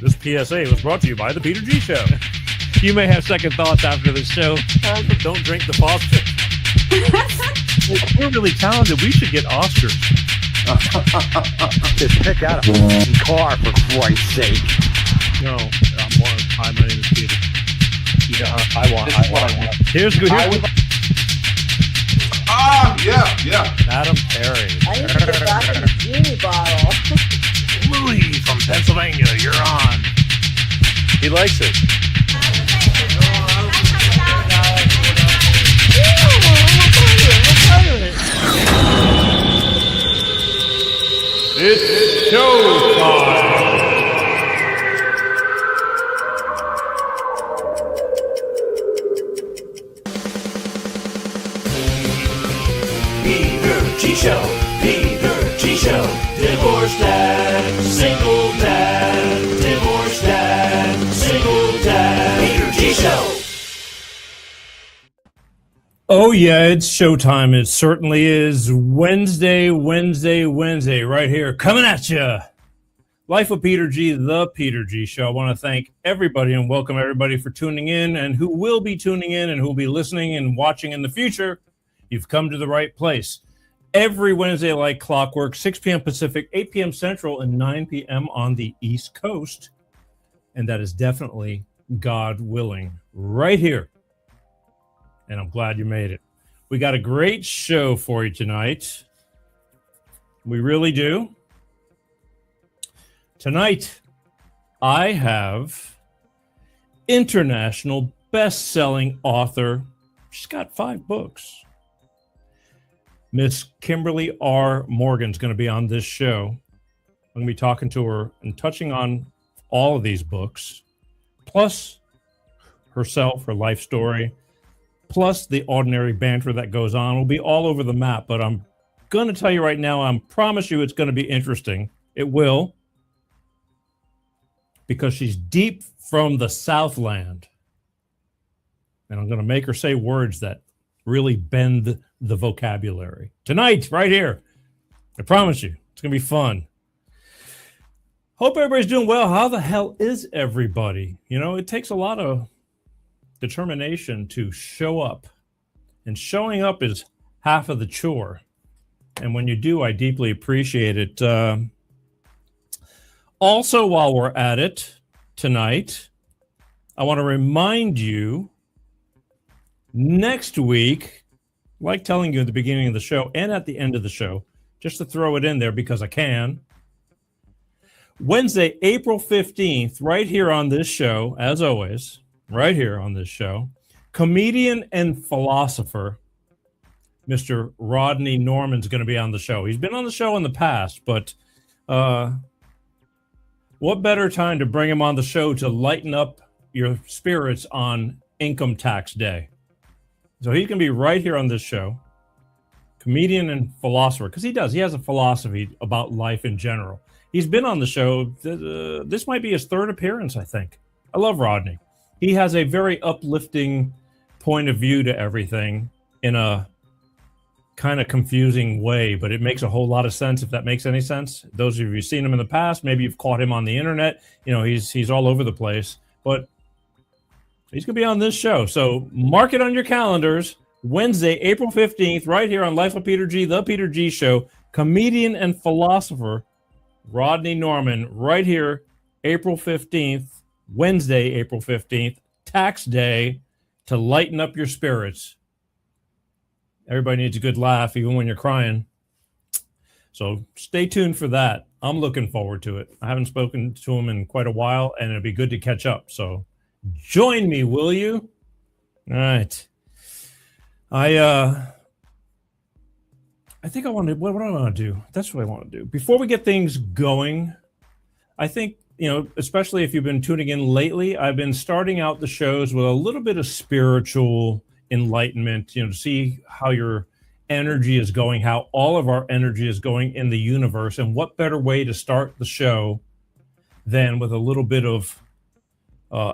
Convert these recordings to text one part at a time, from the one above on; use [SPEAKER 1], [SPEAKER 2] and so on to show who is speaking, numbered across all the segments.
[SPEAKER 1] This PSA was brought to you by The Peter G Show.
[SPEAKER 2] You may have second thoughts after the show.
[SPEAKER 1] Don't drink the foster. We're really talented. We should get Oscars.
[SPEAKER 3] Just pick out a car, for Christ's sake.
[SPEAKER 1] No, hi, my name is Peter.
[SPEAKER 2] Yeah, I want.
[SPEAKER 1] Here's good.
[SPEAKER 4] Yeah.
[SPEAKER 1] Madam Perry.
[SPEAKER 5] I need to get back in the genie bottle.
[SPEAKER 1] Louis from Pennsylvania, you're on. He likes it. It's showtime.
[SPEAKER 6] Peter G Show, Peter G Show, divorced dad, single dad, divorced dad, single dad, Peter G Show.
[SPEAKER 1] Oh yeah, it's showtime. It certainly is. Wednesday, right here, coming at you. Life of Peter G, the Peter G Show. I want to thank everybody and welcome everybody for tuning in and who will be tuning in and who will be listening and watching in the future. You've come to the right place. Every Wednesday like clockwork, 6 p.m. Pacific, 8 p.m. Central, and 9 p.m. on the East Coast. And that is definitely, God willing, right here. And I'm glad you made it. We got a great show for you tonight. We really do. Tonight, I have international best-selling author. She's got 5 books. Miss Kimberly R. Morgan's going to be on this show. I'm going to be talking to her and touching on all of these books, plus herself, her life story, plus the ordinary banter that goes on. Will be all over the map, but I'm going to tell you right now, I promise you it's going to be interesting. It will, because she's deep from the Southland. And I'm going to make her say words that really bend the vocabulary. Tonight, right here. I promise you, it's going to be fun. Hope everybody's doing well. How the hell is everybody? You know, it takes a lot of determination to show up. And showing up is half of the chore. And when you do, I deeply appreciate it. Also, while we're at it tonight, I want to remind you, next week, like telling you at the beginning of the show and at the end of the show, just to throw it in there because I can, Wednesday, April 15th, right here on this show, as always, right here on this show, comedian and philosopher, Mr. Rodney Norman's going to be on the show. He's been on the show in the past, but what better time to bring him on the show to lighten up your spirits on income tax day? So he's going to be right here on this show, comedian and philosopher, because he has a philosophy about life in general. He's been on the show. This might be his 3rd appearance, I think. I love Rodney. He has a very uplifting point of view to everything in a kind of confusing way, but it makes a whole lot of sense, if that makes any sense. Those of you who've seen him in the past, maybe you've caught him on the internet. You know, he's all over the place, but he's going to be on this show. So mark it on your calendars. Wednesday, April 15th, right here on Life of Peter G, the Peter G Show. Comedian and philosopher Rodney Norman, right here, April 15th, Wednesday, April 15th, tax day, to lighten up your spirits. Everybody needs a good laugh, even when you're crying. So stay tuned for that. I'm looking forward to it. I haven't spoken to him in quite a while, and it'd be good to catch up. So join me, will you? All right. I think I want to, what do I want to do? That's what I want to do. Before we get things going, I think, you know, especially if you've been tuning in lately, I've been starting out the shows with a little bit of spiritual enlightenment, you know, to see how your energy is going, how all of our energy is going in the universe, and what better way to start the show than with a little bit of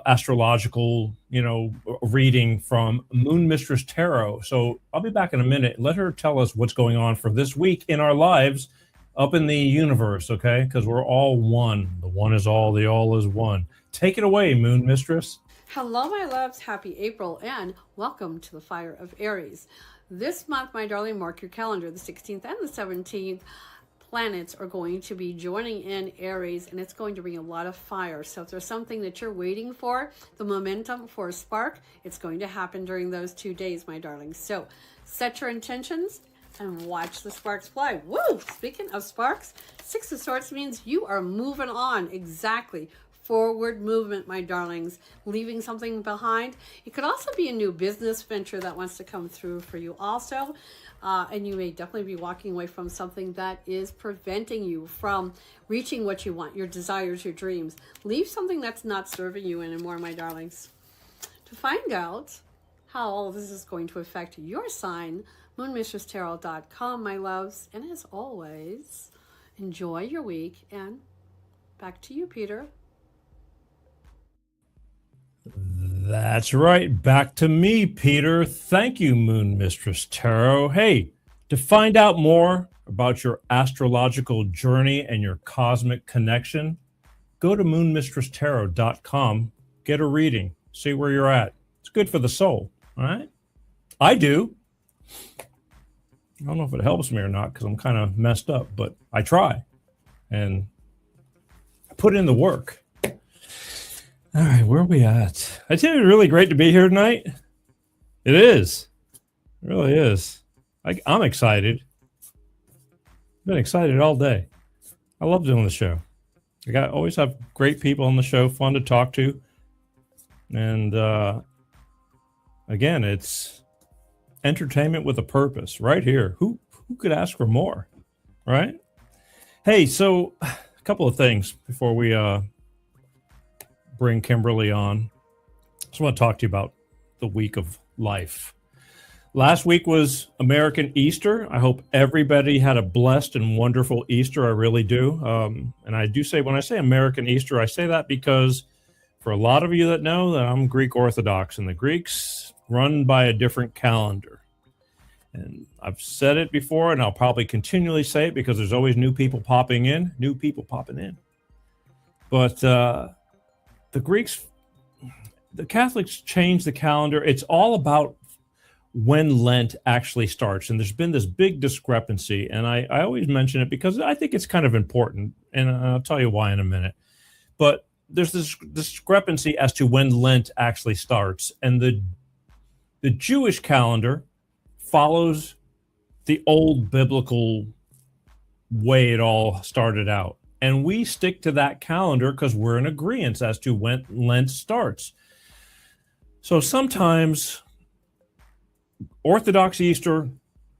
[SPEAKER 1] astrological, you know, reading from Moon Mistress Tarot. So I'll be back in a minute. Let her tell us what's going on for this week in our lives, up in the universe, okay? Because we're all one. The one is all, the all is one. Take it away, Moon Mistress.
[SPEAKER 4] Hello, my loves. Happy April, and welcome to the Fire of Aries. This month, my darling, mark your calendar, the 16th and the 17th. Planets are going to be joining in Aries, and it's going to bring a lot of fire. So if there's something that you're waiting for, the momentum for a spark, it's going to happen during those 2 days, my darlings. So set your intentions and watch the sparks fly. Woo! Speaking of sparks, Six of Swords means you are moving on. Exactly. Forward movement, my darlings, leaving something behind. It could also be a new business venture that wants to come through for you also. And you may definitely be walking away from something that is preventing you from reaching what you want, your desires, your dreams. Leave something that's not serving you anymore, my darlings. To find out how all of this is going to affect your sign, moonmistresstarot.com, my loves. And as always, enjoy your week. And back to you, Peter.
[SPEAKER 1] That's right. Back to me, Peter. Thank you, Moon Mistress Tarot. Hey, to find out more about your astrological journey and your cosmic connection, go to moonmistresstarot.com, get a reading, see where you're at. It's good for the soul, all right? I do. I don't know if it helps me or not because I'm kind of messed up, but I try and I put in the work. All right, where are we at? I tell you, it's really great to be here tonight. It is. It really is. I'm excited. I've been excited all day. I love doing the show. Always have great people on the show, fun to talk to. And again, it's entertainment with a purpose right here. Who could ask for more, right? Hey, so a couple of things before we bring Kimberly on. I just want to talk to you about the week of life. Last week was American Easter. I hope everybody had a blessed and wonderful Easter. I really do. And I do say, when I say American Easter, I say that because for a lot of you that know that I'm Greek Orthodox, and the Greeks run by a different calendar. And I've said it before, and I'll probably continually say it because there's always new people popping in. But the Catholics changed the calendar. It's all about when Lent actually starts. And there's been this big discrepancy. And I always mention it because I think it's kind of important. And I'll tell you why in a minute. But there's this discrepancy as to when Lent actually starts. And the Jewish calendar follows the old biblical way it all started out. And we stick to that calendar because we're in agreement as to when Lent starts. So sometimes Orthodox Easter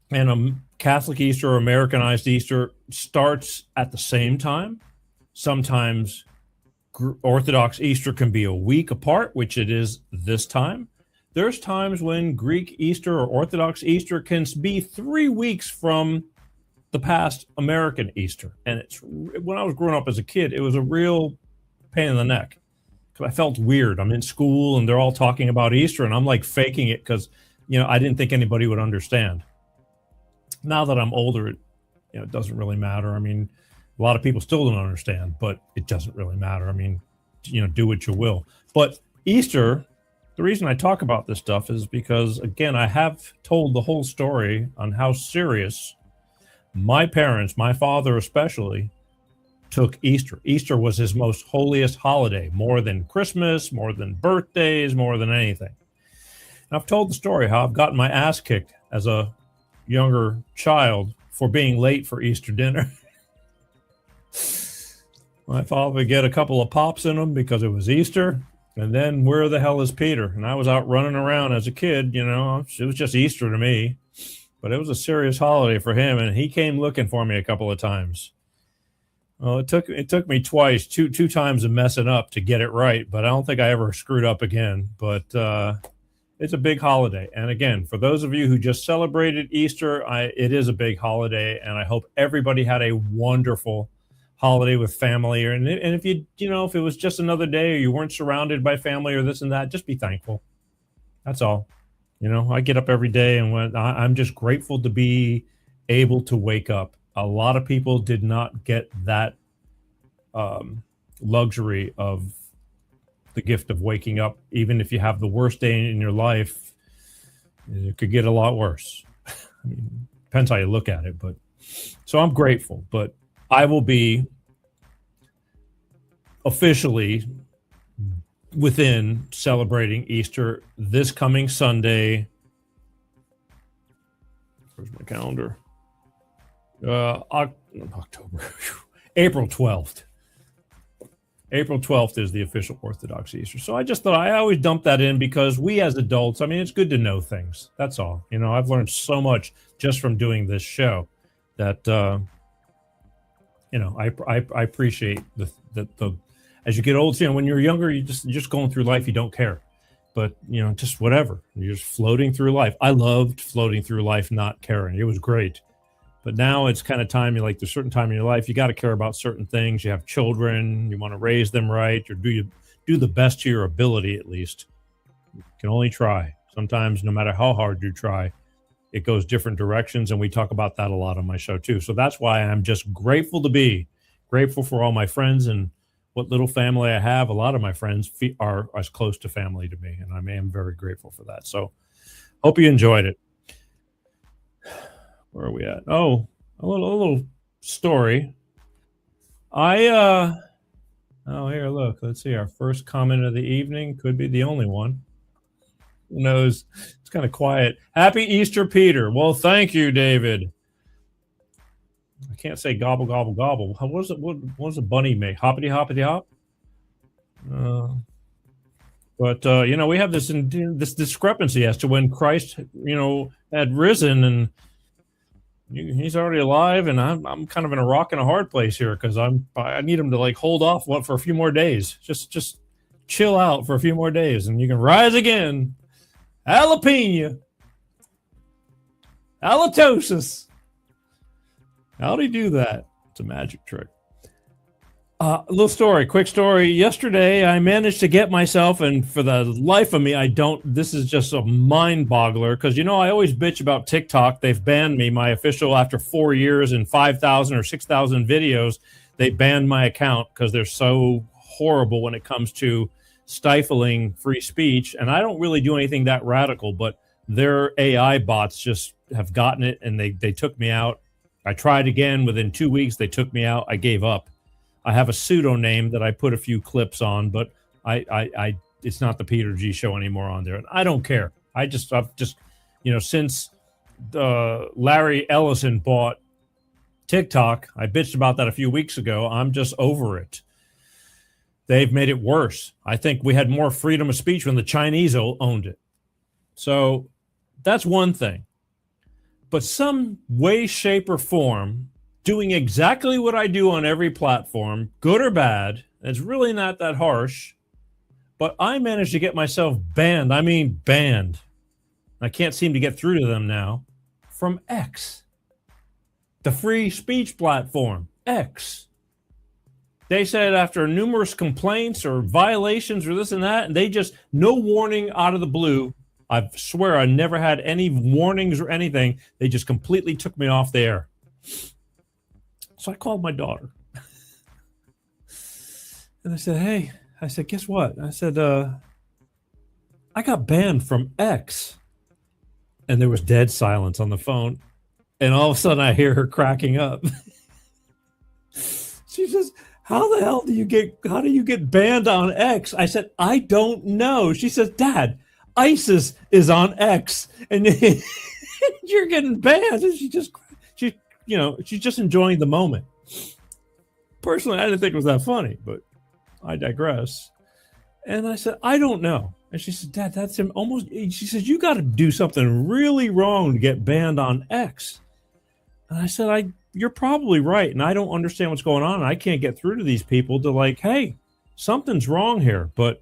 [SPEAKER 1] and a Catholic Easter or Americanized Easter starts at the same time. Sometimes Orthodox Easter can be a week apart, which it is this time. There's times when Greek Easter or Orthodox Easter can be 3 weeks from the past American Easter. And when I was growing up as a kid, it was a real pain in the neck because I felt weird. I'm in school and they're all talking about Easter and I'm like faking it because, I didn't think anybody would understand. Now that I'm older, it doesn't really matter. I mean, a lot of people still don't understand, but it doesn't really matter. I mean, do what you will. But Easter, the reason I talk about this stuff is because, again, I have told the whole story on how serious my parents, my father especially, took Easter. Easter was his most holiest holiday, more than Christmas, more than birthdays, more than anything. And I've told the story how I've gotten my ass kicked as a younger child for being late for Easter dinner. My father would get a couple of pops in him because it was Easter. And then where the hell is Peter? And I was out running around as a kid, it was just Easter to me. But it was a serious holiday for him, and he came looking for me a couple of times. Well, it took me twice, two times of messing up to get it right, but I don't think I ever screwed up again. But it's a big holiday. And again, for those of you who just celebrated Easter, it is a big holiday, and I hope everybody had a wonderful holiday with family. And if if it was just another day or you weren't surrounded by family or this and that, just be thankful. That's all. I get up every day and I'm just grateful to be able to wake up A lot of people did not get that luxury of the gift of waking up. Even if you have the worst day in your life, it could get a lot worse. I mean, depends how you look at it. But so I'm grateful. But I will be officially within celebrating Easter this coming Sunday. Where's my calendar? October, April 12th. April 12th is the official Orthodox Easter. So I just thought I always dump that in because we as adults, I mean, it's good to know things. That's all. You know, I've learned so much just from doing this show that, you know, I appreciate the as you get old, you know, when you're younger, you're just going through life. You don't care. But, you know, just whatever. You're just floating through life. I loved floating through life, not caring. It was great. But now it's kind of time, like there's a certain time in your life, you got to care about certain things. You have children, you want to raise them right, or do the best to your ability at least. You can only try. Sometimes, no matter how hard you try, it goes different directions, and we talk about that a lot on my show too. So that's why I'm just grateful to be grateful for all my friends and what little family I have. A lot of my friends are as close to family to me, and I am very grateful for that. So hope you enjoyed it. Where are we at? Oh, a little story. Oh, here, look. Let's see. Our first comment of the evening could be the only one. Who knows? It's kind of quiet. Happy Easter, Peter. Well, thank you, David. I can't say gobble, gobble, gobble. What does a bunny make? Hoppity, hoppity, hop? But you know, we have this discrepancy as to when Christ, you know, had risen, and he's already alive, and I'm kind of in a rock and a hard place here because I need him to like hold off for a few more days. Just chill out for a few more days, and you can rise again. Jalapeno, halitosis. How do you do that? It's a magic trick. Quick story. Yesterday, I managed to get myself, and for the life of me, this is just a mind boggler because, you know, I always bitch about TikTok. They've banned me, my official, after 4 years and 5,000 or 6,000 videos. They banned my account because they're so horrible when it comes to stifling free speech. And I don't really do anything that radical, but their AI bots just have gotten it, and they took me out. I tried again. Within 2 weeks, they took me out. I gave up. I have a pseudonym that I put a few clips on, but it's not the Peter G Show anymore on there. And I don't care. I've just, you know, since Larry Ellison bought TikTok, I bitched about that a few weeks ago. I'm just over it. They've made it worse. I think we had more freedom of speech when the Chinese owned it. So that's one thing. But some way, shape, or form, doing exactly what I do on every platform, good or bad, it's really not that harsh, but I managed to get myself banned. I mean banned. I can't seem to get through to them now. From X. The free speech platform, X. They said after numerous complaints or violations or this and that, and they just, no warning out of the blue. I swear I never had any warnings or anything. They just completely took me off the air. So I called my daughter. And I said, hey, guess what? I said, I got banned from X. And there was dead silence on the phone. And all of a sudden I hear her cracking up. She says, how do you get banned on X? I said, I don't know. She says, Dad, ISIS is on X, and you're getting banned. And she's just enjoying the moment. Personally, I didn't think it was that funny, but I digress. And I said, I don't know. And she said, Dad, that's him almost. She says, you got to do something really wrong to get banned on X. And I said, you're probably right, and I don't understand what's going on. I can't get through to these people to like, hey, something's wrong here. But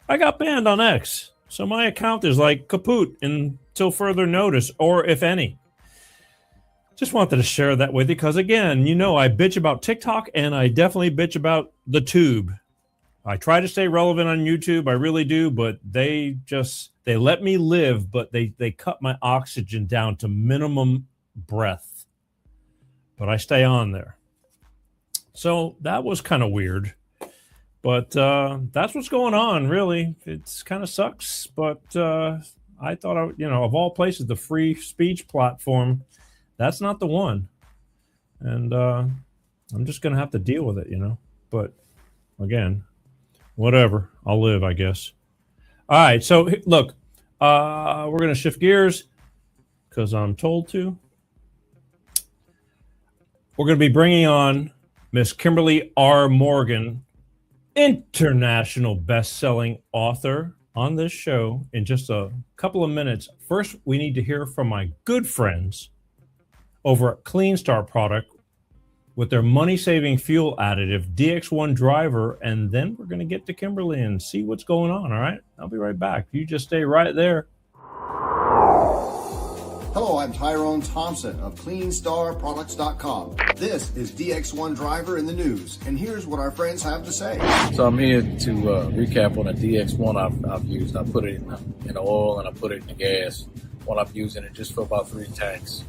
[SPEAKER 1] I got banned on X. So my account is like kaput until further notice, or if any. Just wanted to share that with you because, again, you know, I bitch about TikTok and I definitely bitch about the tube. I try to stay relevant on YouTube. I really do, but they let me live, but they cut my oxygen down to minimum breath. but I stay on there. So that was kind of weird. But that's what's going on, really. It's kind of sucks, but I thought, of all places, the free speech platform, that's not the one. And I'm just going to have to deal with it, But again, whatever. I'll live, I guess. All right. So, look, we're going to shift gears because I'm told to. We're going to be bringing on Miss Kimberly R. Morgan, international best-selling author, on this show in just a couple of minutes. First, we need to hear from my good friends over at Clean Start Product with their money-saving fuel additive, DX1 Driver, and then we're going to get to Kimberly and see what's going on, all right? I'll be right back. You just stay right there.
[SPEAKER 7] Hello, I'm Tyrone Thompson of CleanStarProducts.com. This is DX1 Driver in the news, and here's what our friends have to say.
[SPEAKER 8] So I'm here to recap on the DX1 I've used. I put it in oil and I put it in the gas. While I'm using it just for about 3 tanks.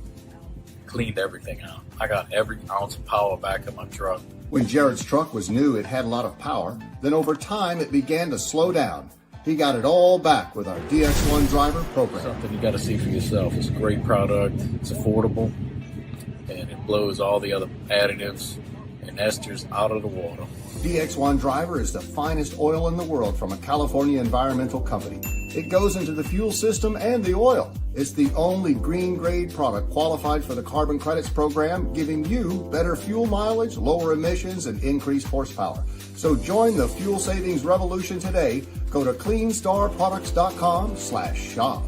[SPEAKER 8] Cleaned everything out. I got every ounce of power back in my truck.
[SPEAKER 7] When Jared's truck was new, it had a lot of power. Then over time, it began to slow down. He got it all back with our DX1 Driver program.
[SPEAKER 8] Something you got to see for yourself. It's a great product. It's affordable. And it blows all the other additives and esters out of the water.
[SPEAKER 7] DX1 Driver is the finest oil in the world from a California environmental company. It goes into the fuel system and the oil. It's the only green grade product qualified for the carbon credits program, giving you better fuel mileage, lower emissions, and increased horsepower. So join the fuel savings revolution today. Go to CleanStarProducts.com/shop.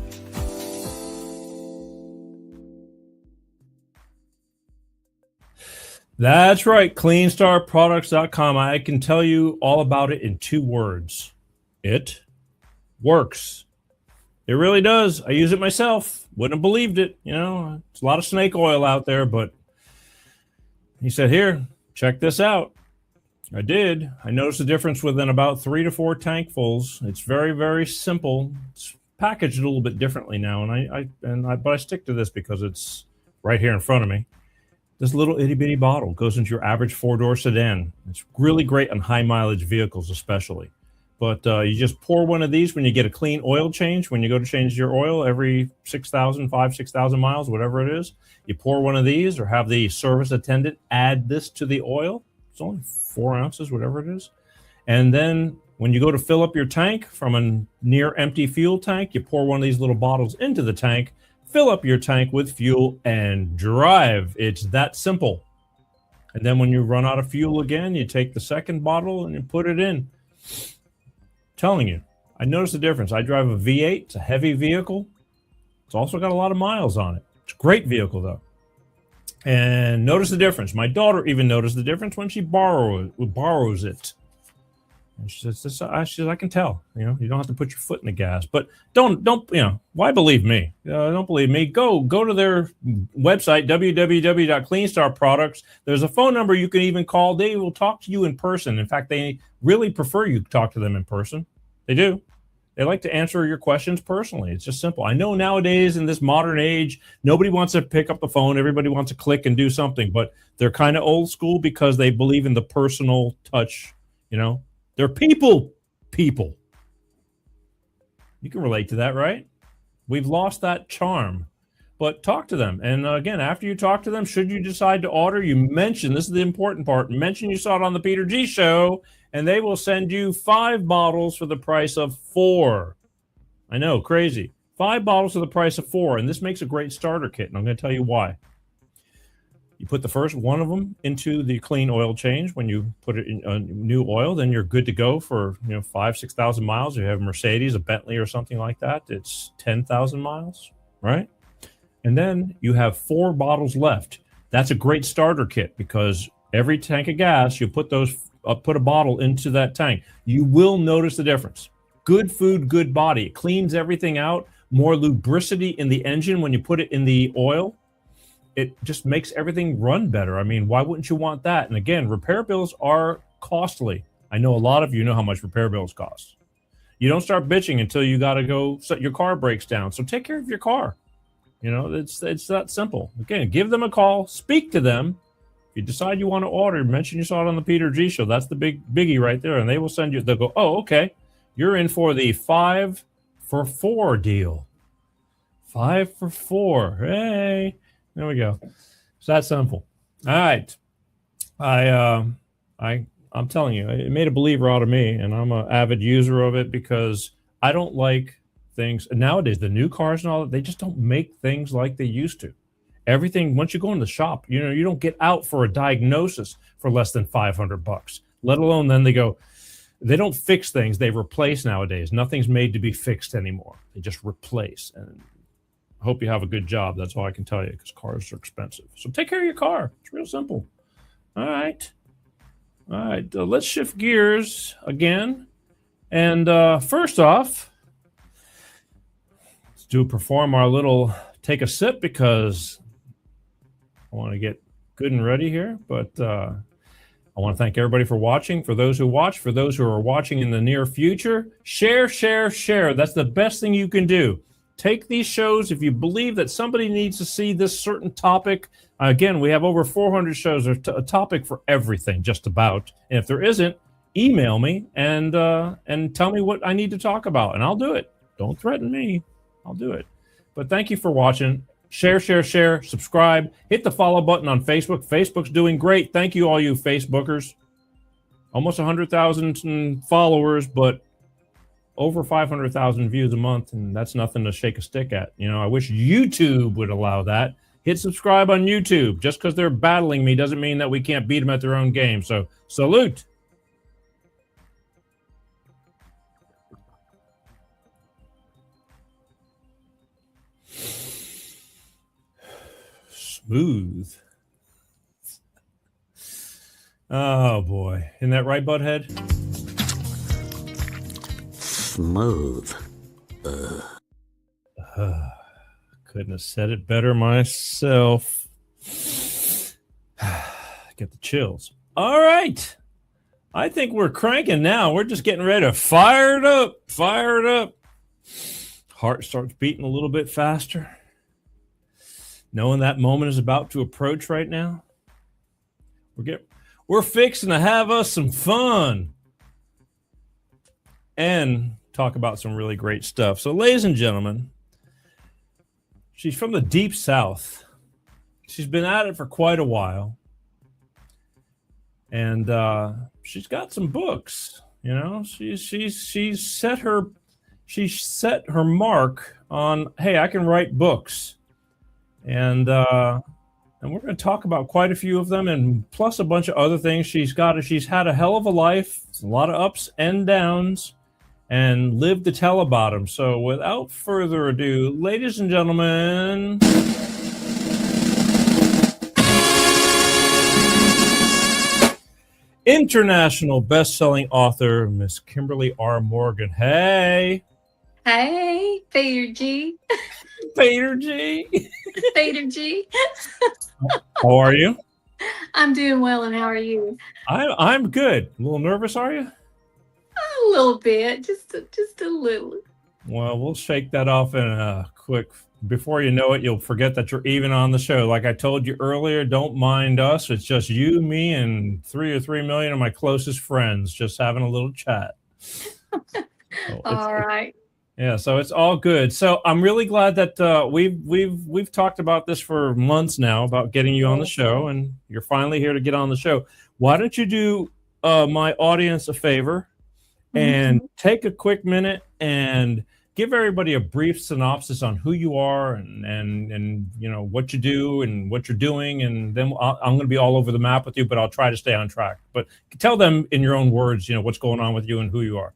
[SPEAKER 1] That's right, CleanStarProducts.com. I can tell you all about it in 2 words. It works. It really does. I use it myself. Wouldn't have believed it. It's a lot of snake oil out there, but he said, here, check this out. I did. I noticed the difference within about 3 to 4 tankfuls. It's very, very simple. It's packaged a little bit differently now, but I stick to this because it's right here in front of me. This little itty bitty bottle goes into your average 4-door sedan. It's really great on high mileage vehicles, especially. But you just pour one of these when you get a clean oil change. When you go to change your oil every 6,000 miles, whatever it is, you pour one of these or have the service attendant add this to the oil. It's only 4 ounces, whatever it is. And then when you go to fill up your tank from a near empty fuel tank, you pour one of these little bottles into the tank, fill up your tank with fuel, and drive. It's that simple. And then when you run out of fuel again, you take the second bottle and you put it in. Telling you, I noticed the difference. I drive a V8. It's a heavy vehicle. It's also got a lot of miles on it. It's a great vehicle, though. And notice the difference. My daughter even noticed the difference when she borrows it. And she says, I can tell. You don't have to put your foot in the gas. But don't. Why believe me? Don't believe me. Go to their website, www.cleanstarproducts. There's a phone number you can even call. They will talk to you in person. In fact, they really prefer you talk to them in person. They do. They like to answer your questions personally. It's just simple. I know nowadays in this modern age, nobody wants to pick up the phone. Everybody wants to click and do something. But they're kind of old school because they believe in the personal touch, They're people. You can relate to that, right? We've lost that charm. But talk to them. And again, after you talk to them, should you decide to order, you mention, this is the important part, mention you saw it on the Peter G Show, and they will send you 5 bottles for the price of 4. I know, crazy. 5 bottles for the price of 4. And this makes a great starter kit, and I'm going to tell you why. You put the first one of them into the clean oil change. When you put it in new oil, then you're good to go for 5,000-6,000 miles. If you have a Mercedes, a Bentley, or something like that, it's 10,000 miles, right? And then you have 4 bottles left. That's a great starter kit because every tank of gas, you put a bottle into that tank. You will notice the difference. Good food, good body. It cleans everything out. More lubricity in the engine when you put it in the oil. It just makes everything run better. I mean, why wouldn't you want that? And again, repair bills are costly. I know a lot of you know how much repair bills cost. You don't start bitching until you got to go, your car breaks down. So take care of your car. It's that simple. Again, give them a call, speak to them, you decide you want to order, mention you saw it on the Peter G Show. That's the biggie right there. And they will send you, they'll go, oh, okay, you're in for the 5 for 4 deal. 5 for 4. Hey, there we go. It's that simple. All right. I'm telling you, it made a believer out of me, and I'm an avid user of it because I don't like things nowadays. The new cars and all that, they just don't make things like they used to. Everything, once you go in the shop, you don't get out for a diagnosis for less than $500. Let alone then they don't fix things, they replace nowadays. Nothing's made to be fixed anymore. They just replace. And I hope you have a good job. That's all I can tell you, because cars are expensive. So take care of your car. It's real simple. All right. Let's shift gears again. And first off, let's perform our little take a sip, because I want to get good and ready here. But I want to thank everybody for watching. For those who watch, for those who are watching in the near future, share. That's the best thing you can do. Take these shows. If you believe that somebody needs to see this certain topic, again, we have over 400 shows. There's a topic for everything, just about. And if there isn't, email me and tell me what I need to talk about, and I'll do it. Don't threaten me. I'll do it. But thank you for watching. Share, subscribe, hit the follow button on Facebook. Facebook's doing great. Thank you, all you Facebookers. Almost 100,000 followers, but over 500,000 views a month, and that's nothing to shake a stick at. I wish YouTube would allow that. Hit subscribe on YouTube. Just because they're battling me doesn't mean that we can't beat them at their own game. So, salute. Smooth. Oh boy, isn't that right, Butthead?
[SPEAKER 3] Smooth.
[SPEAKER 1] Couldn't have said it better myself. Get the chills. All right, I think we're cranking now. We're just getting ready to fire it up. Heart starts beating a little bit faster, knowing that moment is about to approach right now. We're fixing to have us some fun and talk about some really great stuff. So, ladies and gentlemen, she's from the Deep South. She's been at it for quite a while, and she's got some books. She's set her mark on, hey, I can write books. And we're going to talk about quite a few of them, and plus a bunch of other things. She's had a hell of a life, a lot of ups and downs, and lived to tell about them. So without further ado, ladies and gentlemen, international best-selling author, Miss Kimberly R. Morgan. Hey,
[SPEAKER 9] Peter G.
[SPEAKER 1] Peter G.
[SPEAKER 9] Peter G.
[SPEAKER 1] How are you?
[SPEAKER 9] I'm doing well, and how are you?
[SPEAKER 1] I'm good. A little nervous, are you?
[SPEAKER 9] A little bit, just a little.
[SPEAKER 1] Well, we'll shake that off in a quick. Before you know it, you'll forget that you're even on the show. Like I told you earlier, don't mind us. It's just you, me, and 3 million of my closest friends just having a little chat.
[SPEAKER 9] All right.
[SPEAKER 1] Yeah, so it's all good. So I'm really glad that we've talked about this for months now, about getting you on the show, and you're finally here to get on the show. Why don't you do my audience a favor and take a quick minute and give everybody a brief synopsis on who you are and what you do and what you're doing, and then I'm going to be all over the map with you, but I'll try to stay on track. But tell them in your own words, what's going on with you and who you are.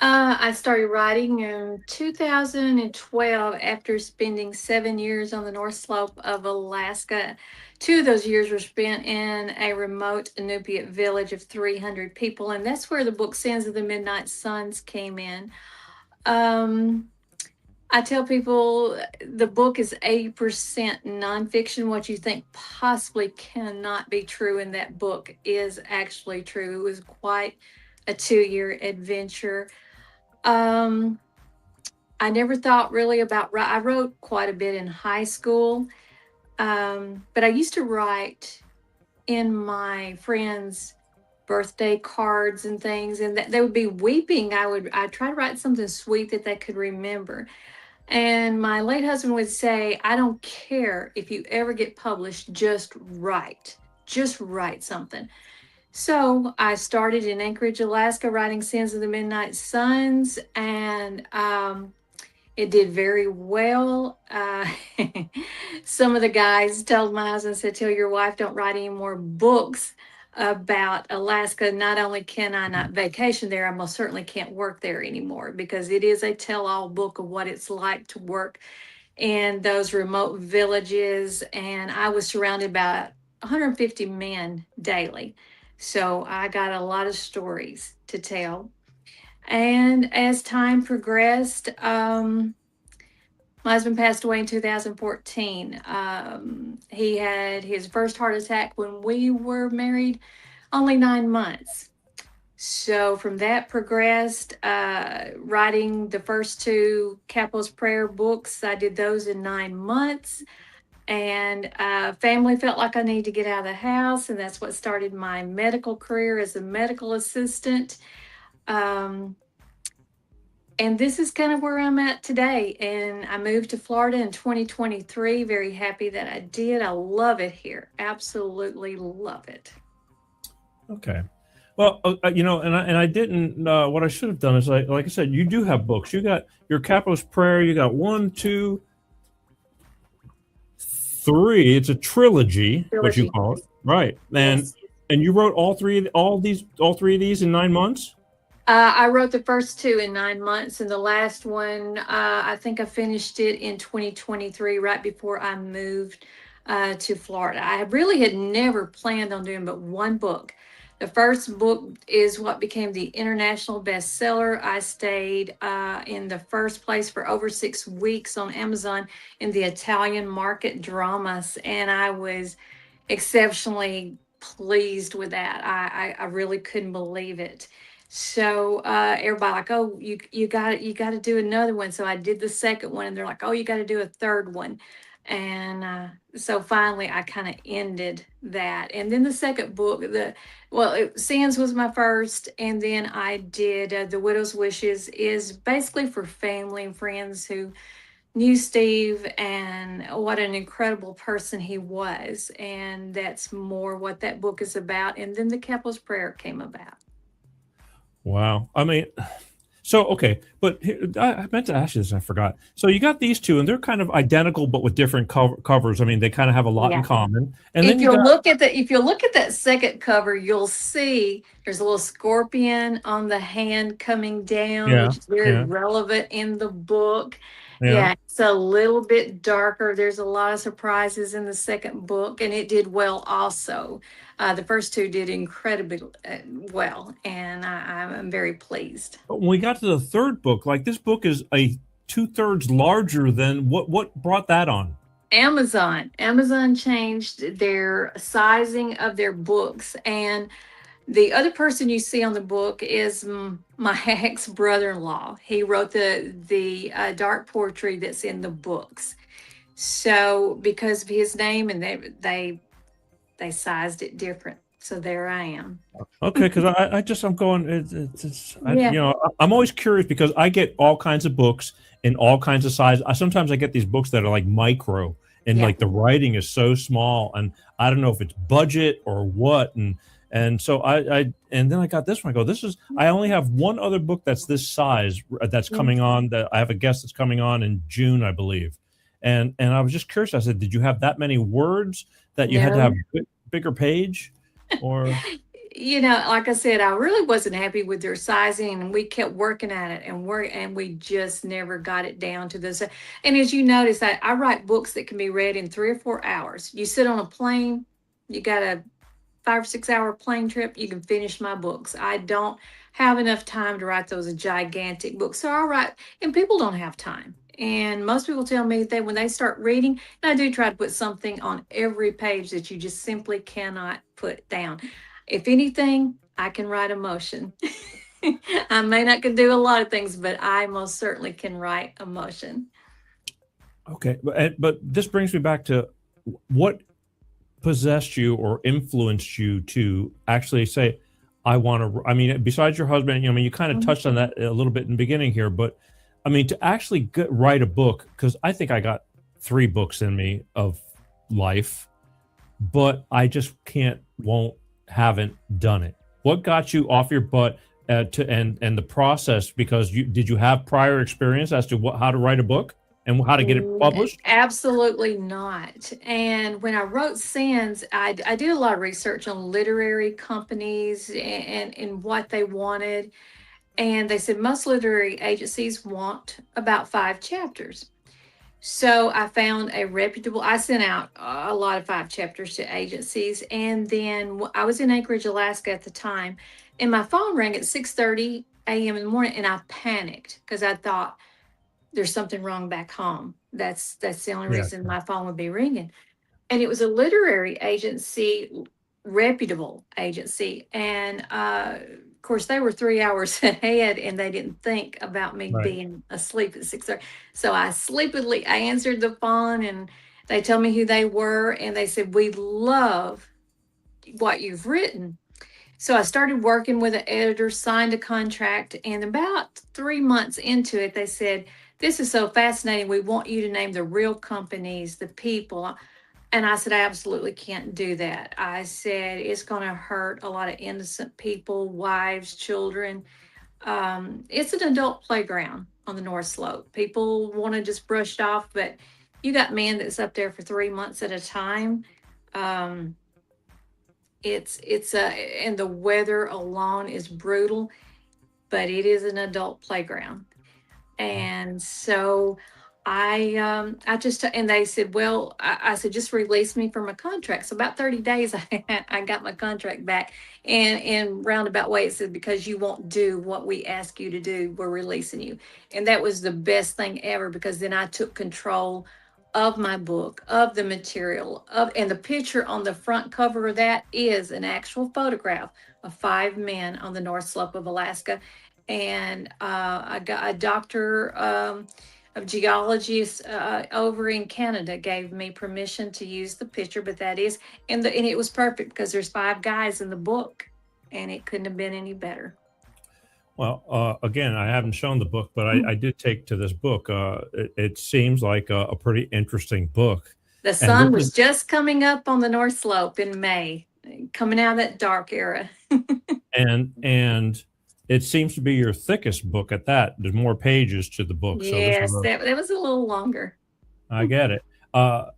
[SPEAKER 9] I started writing in 2012 after spending 7 years on the North Slope of Alaska. 2 of those years were spent in a remote Inupiat village of 300 people, and that's where the book Sands of the Midnight Suns came in. I tell people the book is 80% nonfiction. What you think possibly cannot be true in that book is actually true. It was quite a 2-year adventure. I never thought really about I wrote quite a bit in high school, but I used to write in my friends' birthday cards and things, and that they would be weeping. I'd try to write something sweet that they could remember. And my late husband would say, I don't care if you ever get published, just write. Just write something. So I started in Anchorage, Alaska, writing Sins of the Midnight Suns, and it did very well. Some of the guys told my husband, said, tell your wife don't write any more books about Alaska. Not only can I not vacation there, I most certainly can't work there anymore, because it is a tell-all book of what it's like to work in those remote villages. And I was surrounded by 150 men daily. So I got a lot of stories to tell. And as time progressed, my husband passed away in 2014. He had his first heart attack when we were married only 9 months. So from that progressed, writing the first 2 Capos Prayer books. I did those in 9 months. And family felt like I needed to get out of the house. And that's what started my medical career as a medical assistant. And this is kind of where I'm at today. And I moved to Florida in 2023. Very happy that I did. I love it here. Absolutely love it.
[SPEAKER 1] Okay. Well, and I didn't. What I should have done is, like I said, you do have books. You got your Capos Prayer. You got 1, 2, 3. It's a trilogy, what you call it, right? And you wrote all three of these in 9 months.
[SPEAKER 9] I wrote the first 2 in 9 months, and the last one, I think I finished it in 2023, right before I moved to Florida. I really had never planned on doing but one book. The first book is what became the international bestseller. I stayed in the first place for over 6 weeks on Amazon in the Italian market dramas, and I was exceptionally pleased with that. I really couldn't believe it. So everybody like, oh, you got to do another one. So I did the second one, and they're like, oh, you got to do a third one. And so finally I kind of ended that. And then the second book, Sands was my first, and then I did The Widow's Wishes, is basically for family and friends who knew Steve and what an incredible person he was. And that's more what that book is about. And then the Capos Prayer came about.
[SPEAKER 1] Wow. I mean, so, okay, but I meant to ask you this, I forgot. So you got these 2, and they're kind of identical, but with different covers. I mean, they kind of have a lot in common. And then
[SPEAKER 9] if you look at that second cover, you'll see there's a little scorpion on the hand coming down, which is very relevant in the book. Yeah, it's a little bit darker. There's a lot of surprises in the second book, and it did well also. The first 2 did incredibly well, and I'm very pleased.
[SPEAKER 1] But when we got to the third book, like, this book is a 2/3 larger than what brought that on?
[SPEAKER 9] Amazon changed their sizing of their books, and the other person you see on the book is my ex-brother-in-law. He wrote the dark poetry that's in the books. So because of his name, and they sized it different. So there I am.
[SPEAKER 1] Okay, because I'm going. I'm always curious, because I get all kinds of books in all kinds of sizes. Sometimes I get these books that are like micro, and like the writing is so small, and I don't know if it's budget or what. And so and then I got this one. I go, I only have one other book that's this size that's coming on. That I have a guest that's coming on in June, I believe. And I was just curious. I said, did you have that many words that you had to have a bigger page? Or
[SPEAKER 9] like I said, I really wasn't happy with their sizing, and we kept working at it and we just never got it down to this. And as you notice, I write books that can be read in 3 or 4 hours. You sit on a plane, you got a 5 or 6 hour plane trip, you can finish my books. I don't have enough time to write those gigantic books. So I write, and people don't have time. And most people tell me that when they start reading, and I do try to put something on every page that you just simply cannot put down. If anything, I can write emotion. I may not can do a lot of things, but I most certainly can write emotion.
[SPEAKER 1] Okay, but this brings me back to what possessed you or influenced you to actually say, I want to, I mean, besides your husband, I mean, you kind of touched on that a little bit in the beginning here, but I mean, to actually write a book, because I think I got 3 books in me of life, but I just haven't done it. What got you off your butt and the process? Because did you have prior experience as to how to write a book and how to get it published?
[SPEAKER 9] Absolutely not. And when I wrote Sins, I did a lot of research on literary companies and what they wanted. And they said most literary agencies want about 5 chapters. So I found I sent out a lot of 5 chapters to agencies. And then I was in Anchorage, Alaska at the time, and my phone rang at 6:30 a.m. in the morning, and I panicked because I thought there's something wrong back home. That's the only
[SPEAKER 1] Yeah.
[SPEAKER 9] reason my phone would be ringing. And it was a literary agency, reputable agency. And of course, they were 3 hours ahead, and they didn't think about me
[SPEAKER 1] Right.
[SPEAKER 9] being asleep at 6:30. So I answered the phone, and they told me who they were, and they said, "We love what you've written." So I started working with an editor, signed a contract, and about 3 months into it, they said, "This is so fascinating. We want you to name the real companies, the people." And I said, "I absolutely can't do that." I said, "It's going to hurt a lot of innocent people, wives, children." It's an adult playground on the North Slope. People want to just brush it off, but you got men that's up there for 3 months at a time. Um, and the weather alone is brutal, but it is an adult playground. And so I just, and they said, "Well," I said, "just release me from a contract." So about 30 days, I got my contract back. And in roundabout way, it said, "Because you won't do what we ask you to do, we're releasing you." And that was the best thing ever, because then I took control of my book, of the material, and the picture on the front cover of that is an actual photograph of 5 men on the North Slope of Alaska. And I got a doctor of geology over in Canada gave me permission to use the picture, but that is, and it was perfect because there's 5 guys in the book, and it couldn't have been any better.
[SPEAKER 1] Well, again, I haven't shown the book, but I did take to this book. It seems like a pretty interesting book.
[SPEAKER 9] The sun was just coming up on the North Slope in May, coming out of that dark era.
[SPEAKER 1] and it seems to be your thickest book at that. There's more pages to the book.
[SPEAKER 9] Yes,
[SPEAKER 1] So
[SPEAKER 9] that was a little longer.
[SPEAKER 1] I get it. But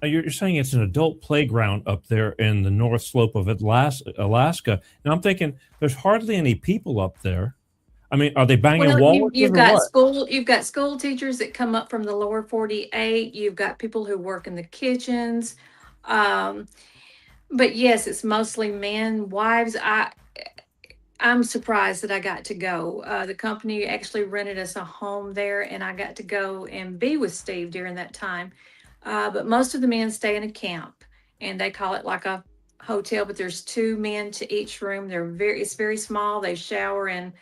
[SPEAKER 1] you're saying it's an adult playground up there in the North Slope of Alaska. And I'm thinking there's hardly any people up there. I mean, are they banging
[SPEAKER 9] Well,
[SPEAKER 1] walls?
[SPEAKER 9] you've got school teachers that come up from the lower 48. You've got people who work in the kitchens. But yes, it's mostly men, wives. I'm surprised that I got to go. The company actually rented us a home there, and I got to go and be with Steve during that time. But most of the men stay in a camp, and they call it like a hotel, but there's 2 men to each room. It's very small. They shower in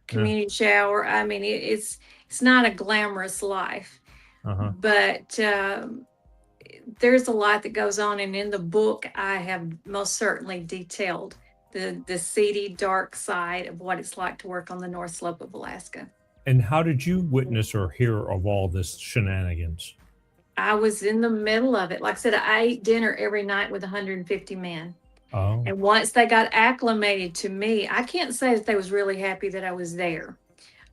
[SPEAKER 9] community shower. I mean, it's not a glamorous life, but there's a lot that goes on. And in the book, I have most certainly detailed the seedy, dark side of what it's like to work on the North Slope of Alaska.
[SPEAKER 1] And how did you witness or hear of all this shenanigans?
[SPEAKER 9] I was in the middle of it. Like I said, I ate dinner every night with 150 men.
[SPEAKER 1] Oh.
[SPEAKER 9] And once they got acclimated to me, I can't say that they was really happy that I was there.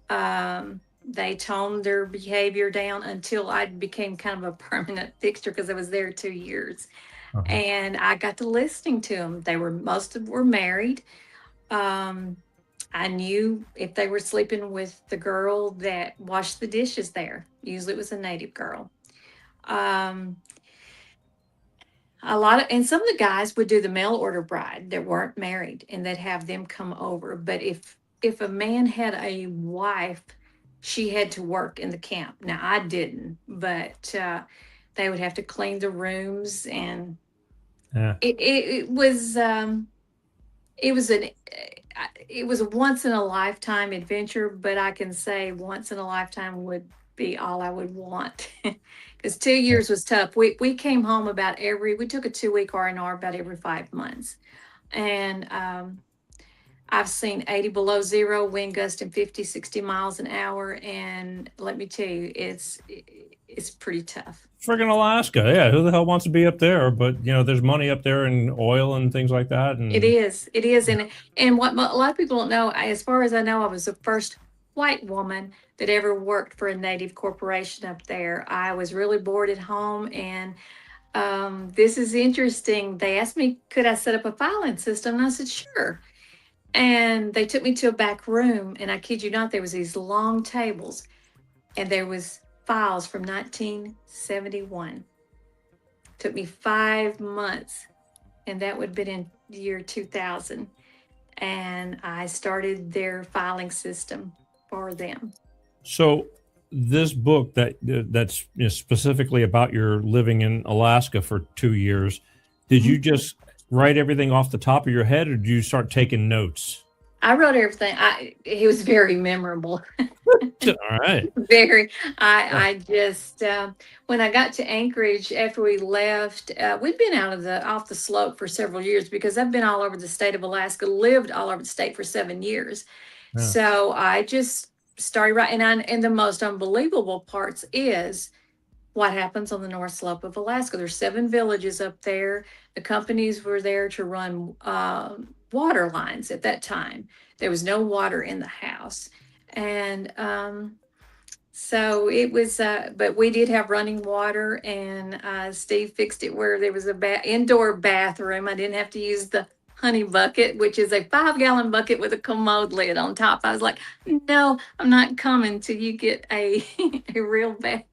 [SPEAKER 9] They toned their behavior down until I became kind of a permanent fixture, because I was there 2 years. And I got to listening to them. Most of them were married. I knew if they were sleeping with the girl that washed the dishes there. Usually it was a native girl. And some of the guys would do the mail order bride that weren't married, and they'd have them come over. But if a man had a wife, she had to work in the camp. Now I didn't, but they would have to clean the rooms, and it was a once in a lifetime adventure. But I can say once in a lifetime would be all I would want. Because 2 years was tough. We came home we took a 2 week R&R about every 5 months. And I've seen 80 below zero, wind gusting 50, 60 miles an hour. And let me tell you, it's pretty tough.
[SPEAKER 1] Friggin' Alaska. Yeah, who the hell wants to be up there? But there's money up there in oil and things like that. And
[SPEAKER 9] It is. And what a lot of people don't know, as far as I know, I was the first white woman that ever worked for a native corporation up there. I was really bored at home, and this is interesting. They asked me, could I set up a filing system? And I said, sure. And they took me to a back room, and I kid you not, there was these long tables, and there was files from 1971. Took me 5 months, and that would have been in the year 2000. And I started their filing system for them.
[SPEAKER 1] so this book that's specifically about your living in Alaska for 2 years, did you just write everything off the top of your head, or did you start taking notes?
[SPEAKER 9] I wrote everything. It was very memorable.
[SPEAKER 1] All right.
[SPEAKER 9] Very. I just when I got to Anchorage after we left, we'd been off the slope for several years because I've been all over the state of Alaska, lived all over the state for 7 years.
[SPEAKER 1] Yeah.
[SPEAKER 9] So I just started writing. And the most unbelievable parts is what happens on the North Slope of Alaska. There's 7 villages up there. The companies were there to run water lines at that time. There was no water in the house. And so it was, but we did have running water, and Steve fixed it where there was a indoor bathroom. I didn't have to use the honey bucket, which is a 5-gallon bucket with a commode lid on top. I was like, no, I'm not coming till you get a real bath,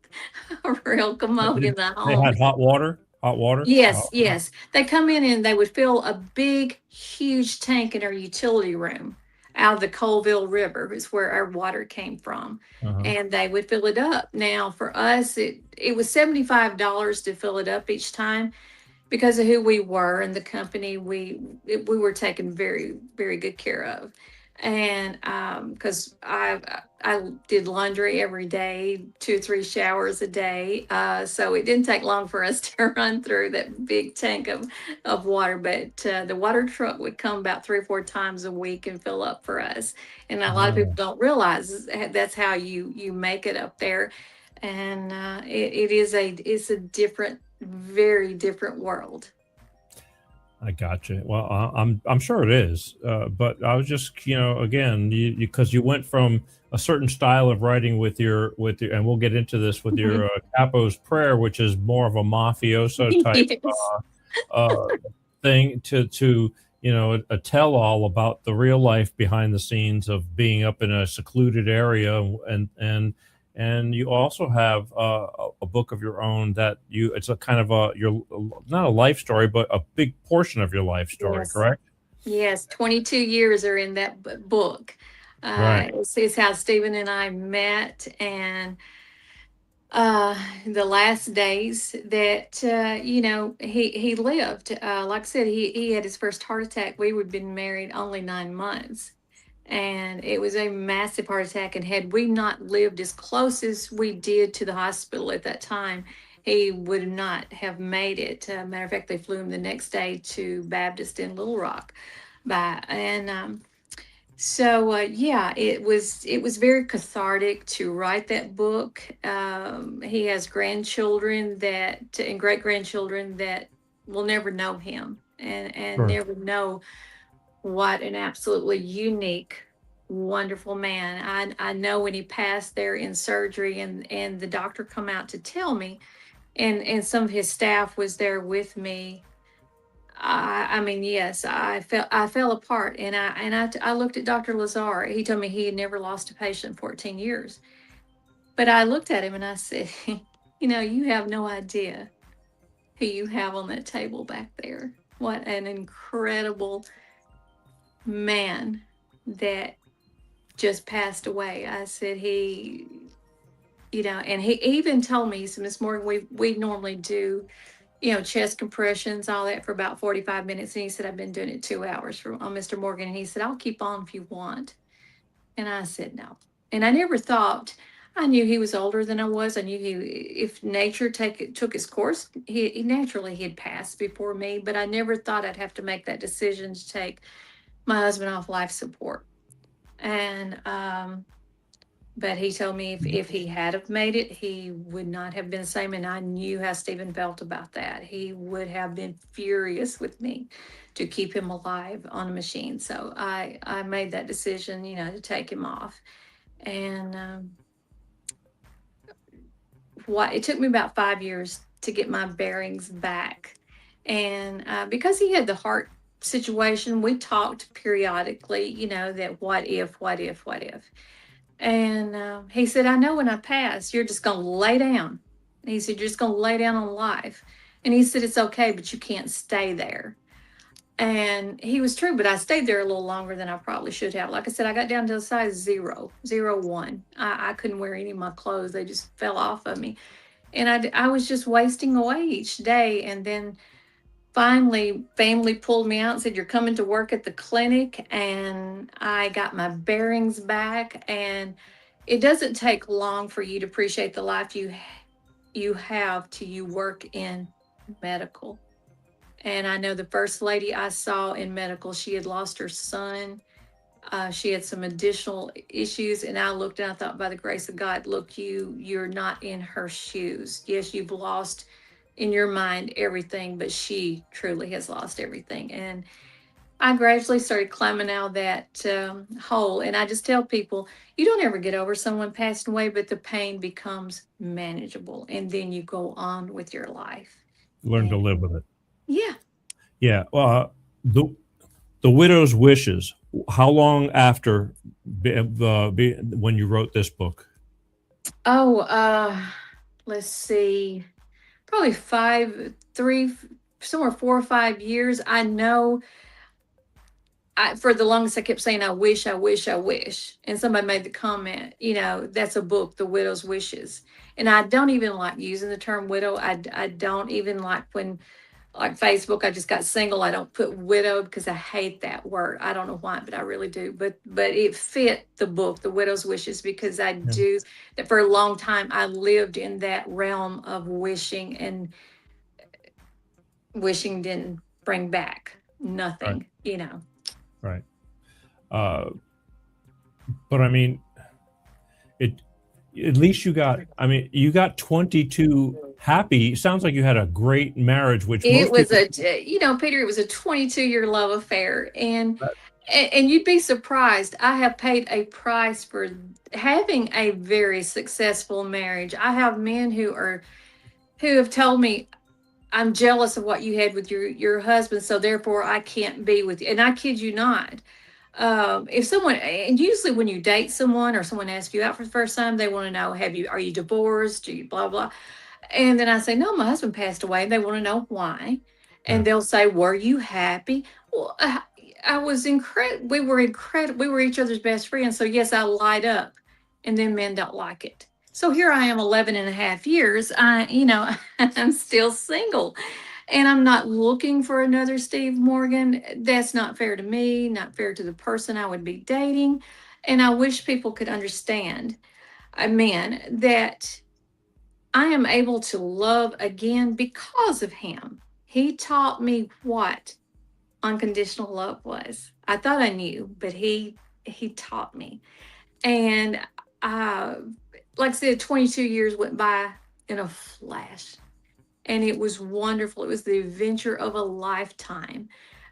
[SPEAKER 9] a real commode in the home.
[SPEAKER 1] They had hot water? Hot water?
[SPEAKER 9] Yes, yes. They come in and they would fill a big, huge tank in our utility room out of the Colville River, is where our water came from. And they would fill it up. Now, for us, it was $75 to fill it up each time because of who we were and the company. We were taken very, very good care of. And because I did laundry every day, 2 or 3 showers a day, so it didn't take long for us to run through that big tank of water. But the water truck would come about 3 or 4 times a week and fill up for us. And a lot of people don't realize that's how you make it up there. And it's a different, very different world.
[SPEAKER 1] I got you. Well, I'm sure it is, but I was just again, because you went from a certain style of writing with your, and we'll get into this with your Capo's prayer, which is more of a mafioso type thing, to a tell-all about the real life behind the scenes of being up in a secluded area, and you also have a book of your own that it's a kind of not a life story, but a big portion of your life story,
[SPEAKER 9] Yes.
[SPEAKER 1] correct?
[SPEAKER 9] Yes, 22 years are in that book.
[SPEAKER 1] Right.
[SPEAKER 9] It's how Stephen and I met, and the last days that he lived. Like I said, he had his first heart attack. We would have been married only 9 months. And it was a massive heart attack. And had we not lived as close as we did to the hospital at that time, he would not have made it. Matter of fact, they flew him the next day to Baptist in Little Rock. It was very cathartic to write that book. He has grandchildren and great grandchildren that will never know him and
[SPEAKER 1] Sure.
[SPEAKER 9] never know what an absolutely unique, wonderful man. I know when he passed there in surgery, and the doctor come out to tell me, and some of his staff was there with me. I mean, yes, I fell apart, and I looked at Dr. Lazar. He told me he had never lost a patient in 14 years. But I looked at him and I said, you have no idea who you have on that table back there. What an incredible man that just passed away. I said, and he even told me, he said, Miss Morgan, we normally do, chest compressions, all that for about 45 minutes. And he said, I've been doing it 2 hours on Mr. Morgan. And he said, I'll keep on if you want. And I said, no. And I never thought I knew he was older than I was. I knew if nature took its course, he naturally he'd pass before me. But I never thought I'd have to make that decision to take my husband off life support. And but he told me if he had have made it, he would not have been the same. And I knew how Stephen felt about that. He would have been furious with me to keep him alive on a machine. So I made that decision, to take him off. And it took me about 5 years to get my bearings back. And because he had the heart situation, we talked periodically, that what if. And he said, I know when I pass, you're just going to lay down. And he said, you're just going to lay down on life. And he said, it's okay, but you can't stay there. And he was true, but I stayed there a little longer than I probably should have. Like I said, I got down to a size 0, 1. I couldn't wear any of my clothes. They just fell off of me. And I was just wasting away each day. And then finally, family pulled me out and said, you're coming to work at the clinic. And I got my bearings back. And it doesn't take long for you to appreciate the life you have till you work in medical. And I know the first lady I saw in medical, she had lost her son. She had some additional issues. And I looked and I thought, by the grace of God, look, you're not in her shoes. Yes, you've lost in your mind everything, but she truly has lost everything. And I gradually started climbing out of that hole. And I just tell people, you don't ever get over someone passing away, but the pain becomes manageable. And then you go on with your life.
[SPEAKER 1] Learn to live with it.
[SPEAKER 9] Yeah.
[SPEAKER 1] Yeah. The Widow's Wishes. How long after when you wrote this book?
[SPEAKER 9] Oh, let's see. Probably 4 or 5 years. I know. For the longest, I kept saying, I wish. And somebody made the comment, that's a book, The Widow's Wishes. And I don't even like using the term widow. I don't even like when, like Facebook, I just got single. I don't put widow because I hate that word. I don't know why, but I really do. But it fit the book, The Widow's Wishes, because I do that for a long time. I lived in that realm of wishing, and wishing didn't bring back nothing,
[SPEAKER 1] Right. But I mean, at least you got 22 happy. It sounds like you had a great marriage, which
[SPEAKER 9] it was Peter, it was a 22-year love affair. And you'd be surprised. I have paid a price for having a very successful marriage. I have men who have told me, I'm jealous of what you had with your husband, so therefore I can't be with you. And I kid you not. If someone, and usually when you date someone or someone asks you out for the first time, they want to know, are you divorced? Do you blah, blah. And then I say, no, my husband passed away. They want to know why. And they'll say, were you happy? Well, I was incredible. We were incredible. We were each other's best friends. So yes, I light up, and then men don't like it. So here I am 11 and a half years. I'm still single, and I'm not looking for another Steve Morgan. That's not fair to me, not fair to the person I would be dating. And I wish people could understand, men, that I am able to love again because of him. He taught me what unconditional love was. I thought I knew, but he taught me. And like I said, 22 years went by in a flash, and it was wonderful. It was the adventure of a lifetime.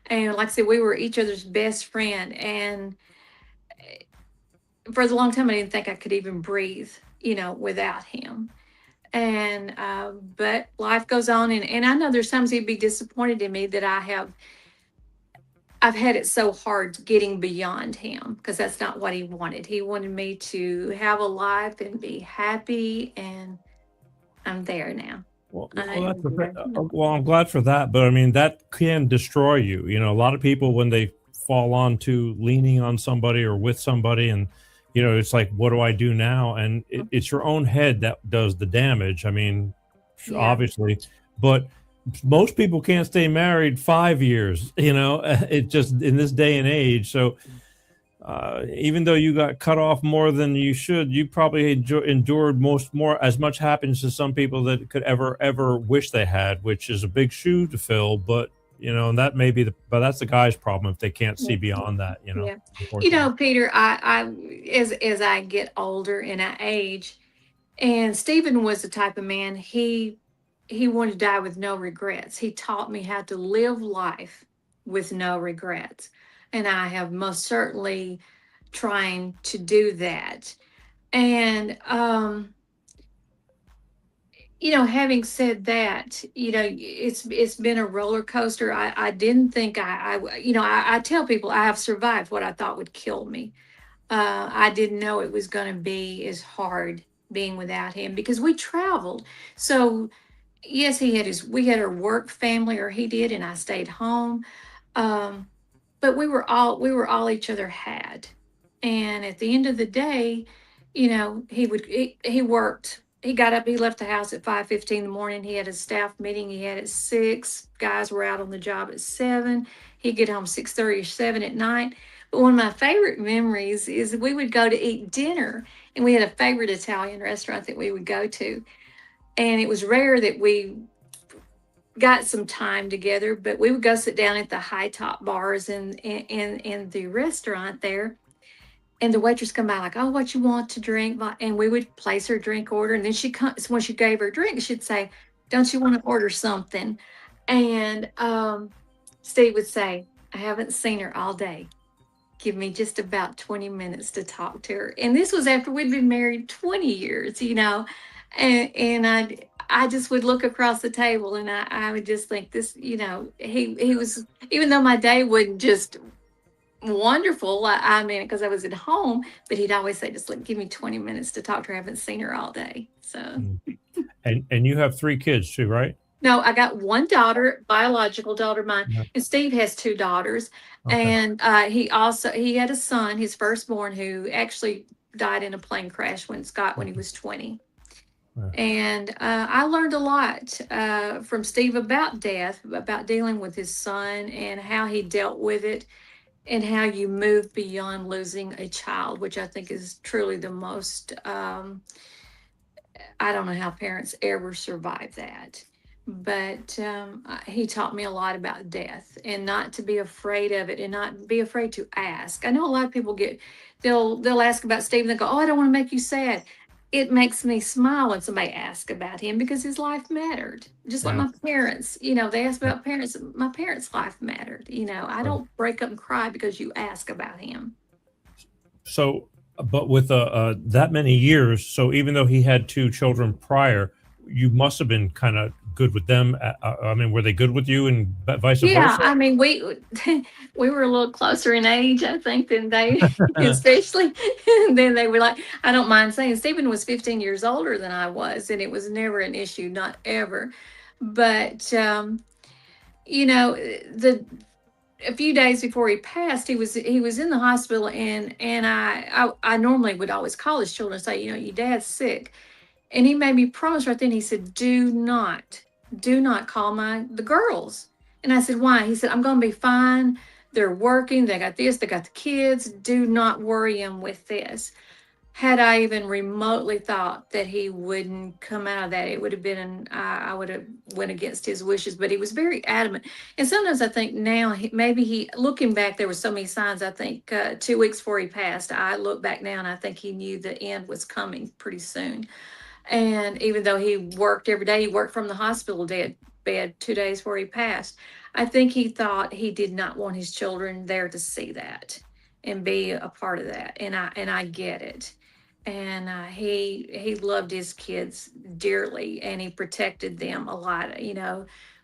[SPEAKER 9] And like I said, we were each other's best friend. And for a long time, I didn't think I could even breathe, without him. And, but life goes on. And I know there's times he'd be disappointed in me that I've had it so hard getting beyond him, because that's not what he wanted. He wanted me to have a life and be happy, and I'm there now.
[SPEAKER 1] Well, I'm glad for that. But I mean, that can destroy you. A lot of people, when they fall on to leaning on somebody or with somebody, and, it's like, what do I do now? And it's your own head that does the damage. I mean, obviously, but most people can't stay married 5 years, it just in this day and age. So even though you got cut off more than you should, you probably endured more as much happiness as some people that could ever wish they had, which is a big shoe to fill. But and that may be but that's the guy's problem if they can't see beyond that.
[SPEAKER 9] Yeah.
[SPEAKER 1] Unfortunately.
[SPEAKER 9] Peter, as I get older and I age, and Stephen was the type of man, he wanted to die with no regrets. He taught me how to live life with no regrets. And I have most certainly trying to do that. And having said that, it's been a roller coaster. I didn't think I tell people I have survived what I thought would kill me. I didn't know it was going to be as hard being without him because we traveled. So yes, we had our work family, or he did, and I stayed home. Um, but we were all each other had. And at the end of the day, he worked. He got up, he left the house at 5:15 in the morning. He had a staff meeting he had at 6. Guys were out on the job at 7. He'd get home 6:30 or 7 at night. But one of my favorite memories is we would go to eat dinner, and we had a favorite Italian restaurant that we would go to. And it was rare that we got some time together, but we would go sit down at the high top bars in the restaurant there. And the waitress come by like, oh, what you want to drink? And we would place her drink order. And then when she gave her drink, she'd say, don't you want to order something? And Steve would say, I haven't seen her all day. Give me just about 20 minutes to talk to her. And this was after we'd been married 20 years, and I just would look across the table, and I would just think this, he was, even though my day wasn't just wonderful, I mean, because I was at home, but he'd always say, just give me 20 minutes to talk to her. I haven't seen her all day. So,
[SPEAKER 1] and you have 3 kids too, right?
[SPEAKER 9] No, I got one daughter, biological daughter of mine, and Steve has 2 daughters.
[SPEAKER 1] Okay.
[SPEAKER 9] And he had a son, his firstborn, who actually died in a plane crash when he was 20.
[SPEAKER 1] Yeah.
[SPEAKER 9] And I learned a lot from Steve about death, about dealing with his son and how he dealt with it, and how you move beyond losing a child, which I think is truly the most, I don't know how parents ever survive that. But he taught me a lot about death, and not to be afraid of it, and not be afraid to ask. I know a lot of people they'll ask about Steve and they go, oh, I don't want to make you sad. It makes me smile when somebody asks about him, because his life mattered. Just like my parents, they asked about parents. My parents' life mattered. I don't break up and cry because you ask about him.
[SPEAKER 1] So, but with that many years, so even though he had 2 children prior, you must have been kind of good with them. I mean, were they good with you, and vice versa?
[SPEAKER 9] Yeah, I mean, we were a little closer in age, I think, than they, especially. And then they were like, I don't mind saying, Stephen was 15 years older than I was, and it was never an issue, not ever. But a few days before he passed, he was in the hospital, and I normally would always call his children and say, your dad's sick. And he made me promise right then. He said, do not call the girls. And I said, why? He said, I'm going to be fine. They're working. They got this. They got the kids. Do not worry them with this. Had I even remotely thought that he wouldn't come out of that, it would have been, I would have went against his wishes. But he was very adamant. And sometimes I think now, looking back, there were so many signs. I think 2 weeks before he passed, I look back now and I think he knew the end was coming pretty soon. And even though he worked every day, he worked from the hospital bed 2 days before he passed. I think he thought he did not want his children there to see that and be a part of that. And I get it. And he loved his kids dearly, and he protected them a lot.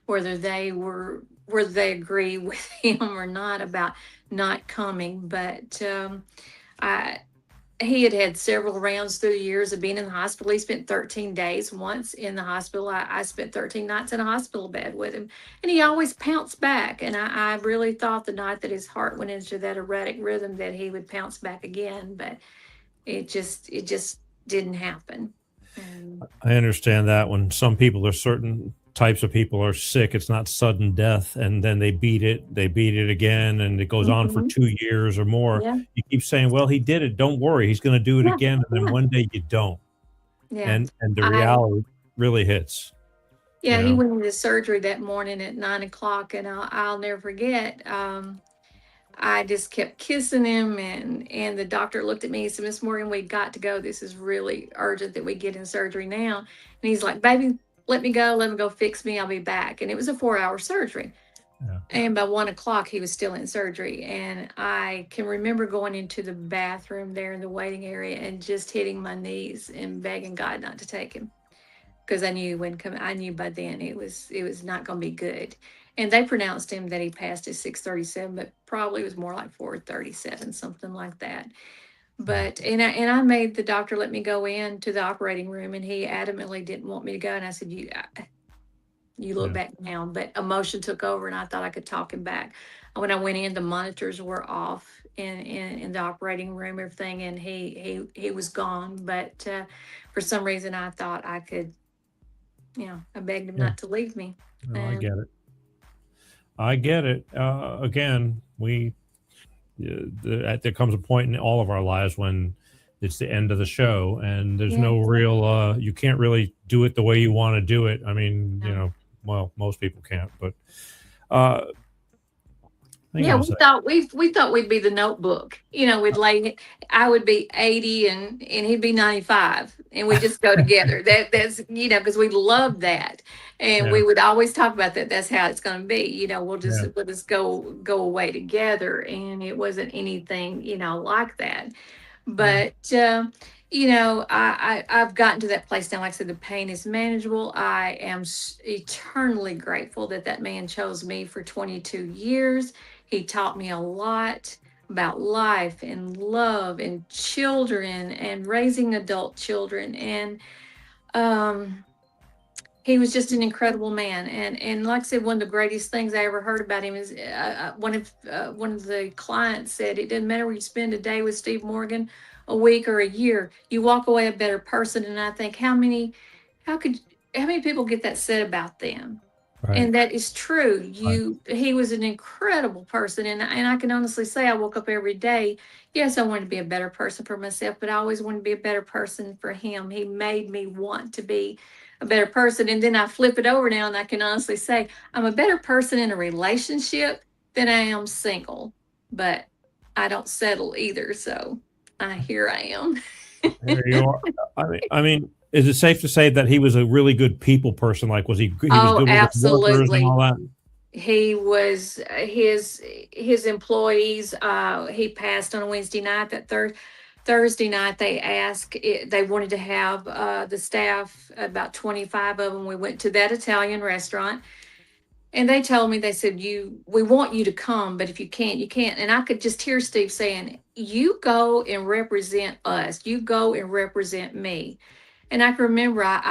[SPEAKER 9] Whether they agree with him or not about not coming, but he had several rounds through the years of being in the hospital. He spent 13 days once in the hospital. I spent 13 nights in a hospital bed with him, and he always pounced back. And I really thought the night that his heart went into that erratic rhythm that he would pounce back again, but it just didn't happen.
[SPEAKER 1] I understand that when some people are certain types of people are sick, it's not sudden death, and then they beat it again, and it goes on for
[SPEAKER 9] Mhm.
[SPEAKER 1] 2 years or more.
[SPEAKER 9] Yeah.
[SPEAKER 1] You keep saying, well, he did it, don't worry, he's going to do it
[SPEAKER 9] Yeah.
[SPEAKER 1] again, and then
[SPEAKER 9] Yeah.
[SPEAKER 1] one day you don't,
[SPEAKER 9] Yeah.
[SPEAKER 1] and the
[SPEAKER 9] I
[SPEAKER 1] reality really hits, you
[SPEAKER 9] Yeah, he
[SPEAKER 1] know.
[SPEAKER 9] went into surgery that morning at 9 o'clock, and I'll never forget. I just kept kissing him, and the doctor looked at me and said, "Miss Morgan, we got to go. This is really urgent that we get in surgery now." And he's like, "Baby, let me go fix me. I'll be back." And it was a 4-hour surgery.
[SPEAKER 1] Yeah.
[SPEAKER 9] And by 1 o'clock, he was still in surgery. And I can remember going into the bathroom there in the waiting area and just hitting my knees and begging God not to take him, because I knew when come I knew by then it was not going to be good. And they pronounced him that he passed at 6:37, but probably was more like 4:37, something like that. But and I made the doctor let me go in to the operating room, and he adamantly didn't want me to go. And I said, you look
[SPEAKER 1] Yeah.
[SPEAKER 9] back now, but emotion took over, and I thought I could talk him back. When I went in, the monitors were off in the operating room, everything, and he was gone. But for some reason, I thought I could. I begged him
[SPEAKER 1] Yeah.
[SPEAKER 9] not to leave me.
[SPEAKER 1] No, I get it. I get it. Again, there comes a point in all of our lives when it's the end of the show, and there's no
[SPEAKER 9] Yes.
[SPEAKER 1] real. You can't really do it the way you want to do it. I mean,
[SPEAKER 9] No.
[SPEAKER 1] well, most people can't, but uh, hang
[SPEAKER 9] Yeah,
[SPEAKER 1] on a
[SPEAKER 9] we
[SPEAKER 1] second.
[SPEAKER 9] thought we thought we'd be the Notebook. We'd lay. I would be 80 and he'd be 95, and we just go together. That's because we loved that, and
[SPEAKER 1] Yeah,
[SPEAKER 9] we would always talk about that. That's how it's going to be.
[SPEAKER 1] yeah,
[SPEAKER 9] We'll just go away together, and it wasn't anything like that.
[SPEAKER 1] yeah,
[SPEAKER 9] But I've gotten to that place now. Like I said, the pain is manageable. I am eternally grateful that that man chose me for 22 years. He taught me a lot about life and love and children and raising adult children. And um, he was just an incredible man. And like I said, one of the greatest things I ever heard about him is one of the clients said, "It doesn't matter where you spend a day with Steve Morgan, a week or a year, you walk away a better person." And I think how could how many people get that said about them?
[SPEAKER 1] right,
[SPEAKER 9] And that is true.
[SPEAKER 1] right,
[SPEAKER 9] He was an incredible person, and I can honestly say I woke up every day. Yes, I wanted to be a better person for myself, but I always wanted to be a better person for him. He made me want to be a better person. And then I flip it over now, and I can honestly say I'm a better person in a relationship than I am single. But I don't settle either, so here I am.
[SPEAKER 1] there you are. I mean, is it safe to say that he was a really good people person? Like, he was
[SPEAKER 9] Oh,
[SPEAKER 1] good with his workers and
[SPEAKER 9] absolutely.
[SPEAKER 1] all that?
[SPEAKER 9] He was his employees. He passed on a Wednesday night. That Thursday night, they wanted to have the staff, about 25 of them. We went to that Italian restaurant, and they told me, they said, we want you to come, but if you can't, you can't. And I could just hear Steve saying, "You go and represent us. You go and represent me." And I can remember, I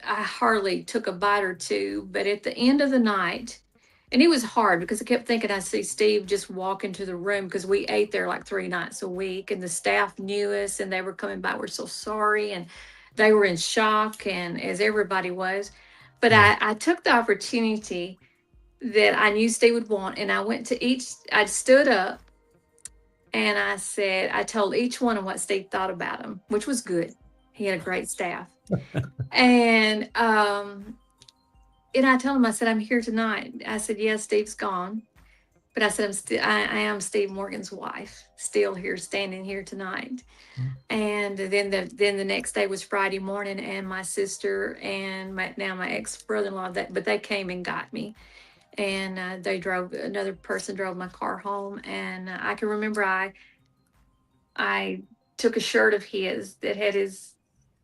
[SPEAKER 9] hardly took a bite or two, but at the end of the night, and it was hard because I kept thinking I see Steve just walk into the room, because we ate there like 3 nights a week, and the staff knew us and they were coming by. "We're so sorry." And they were in shock, and as everybody was. But
[SPEAKER 1] Yeah.
[SPEAKER 9] I took the opportunity that I knew Steve would want, and I stood up and I told each one of what Steve thought about him, which was good. He had a great staff. And I told him, I said, "I'm here tonight." I said, "Yes, Steve's gone, but I said, I am Steve Morgan's wife, still here, standing here tonight." And then the next day was Friday morning, and my sister and my ex brother-in-law, but they came and got me, and another person drove my car home. And I can remember I took a shirt of his that had his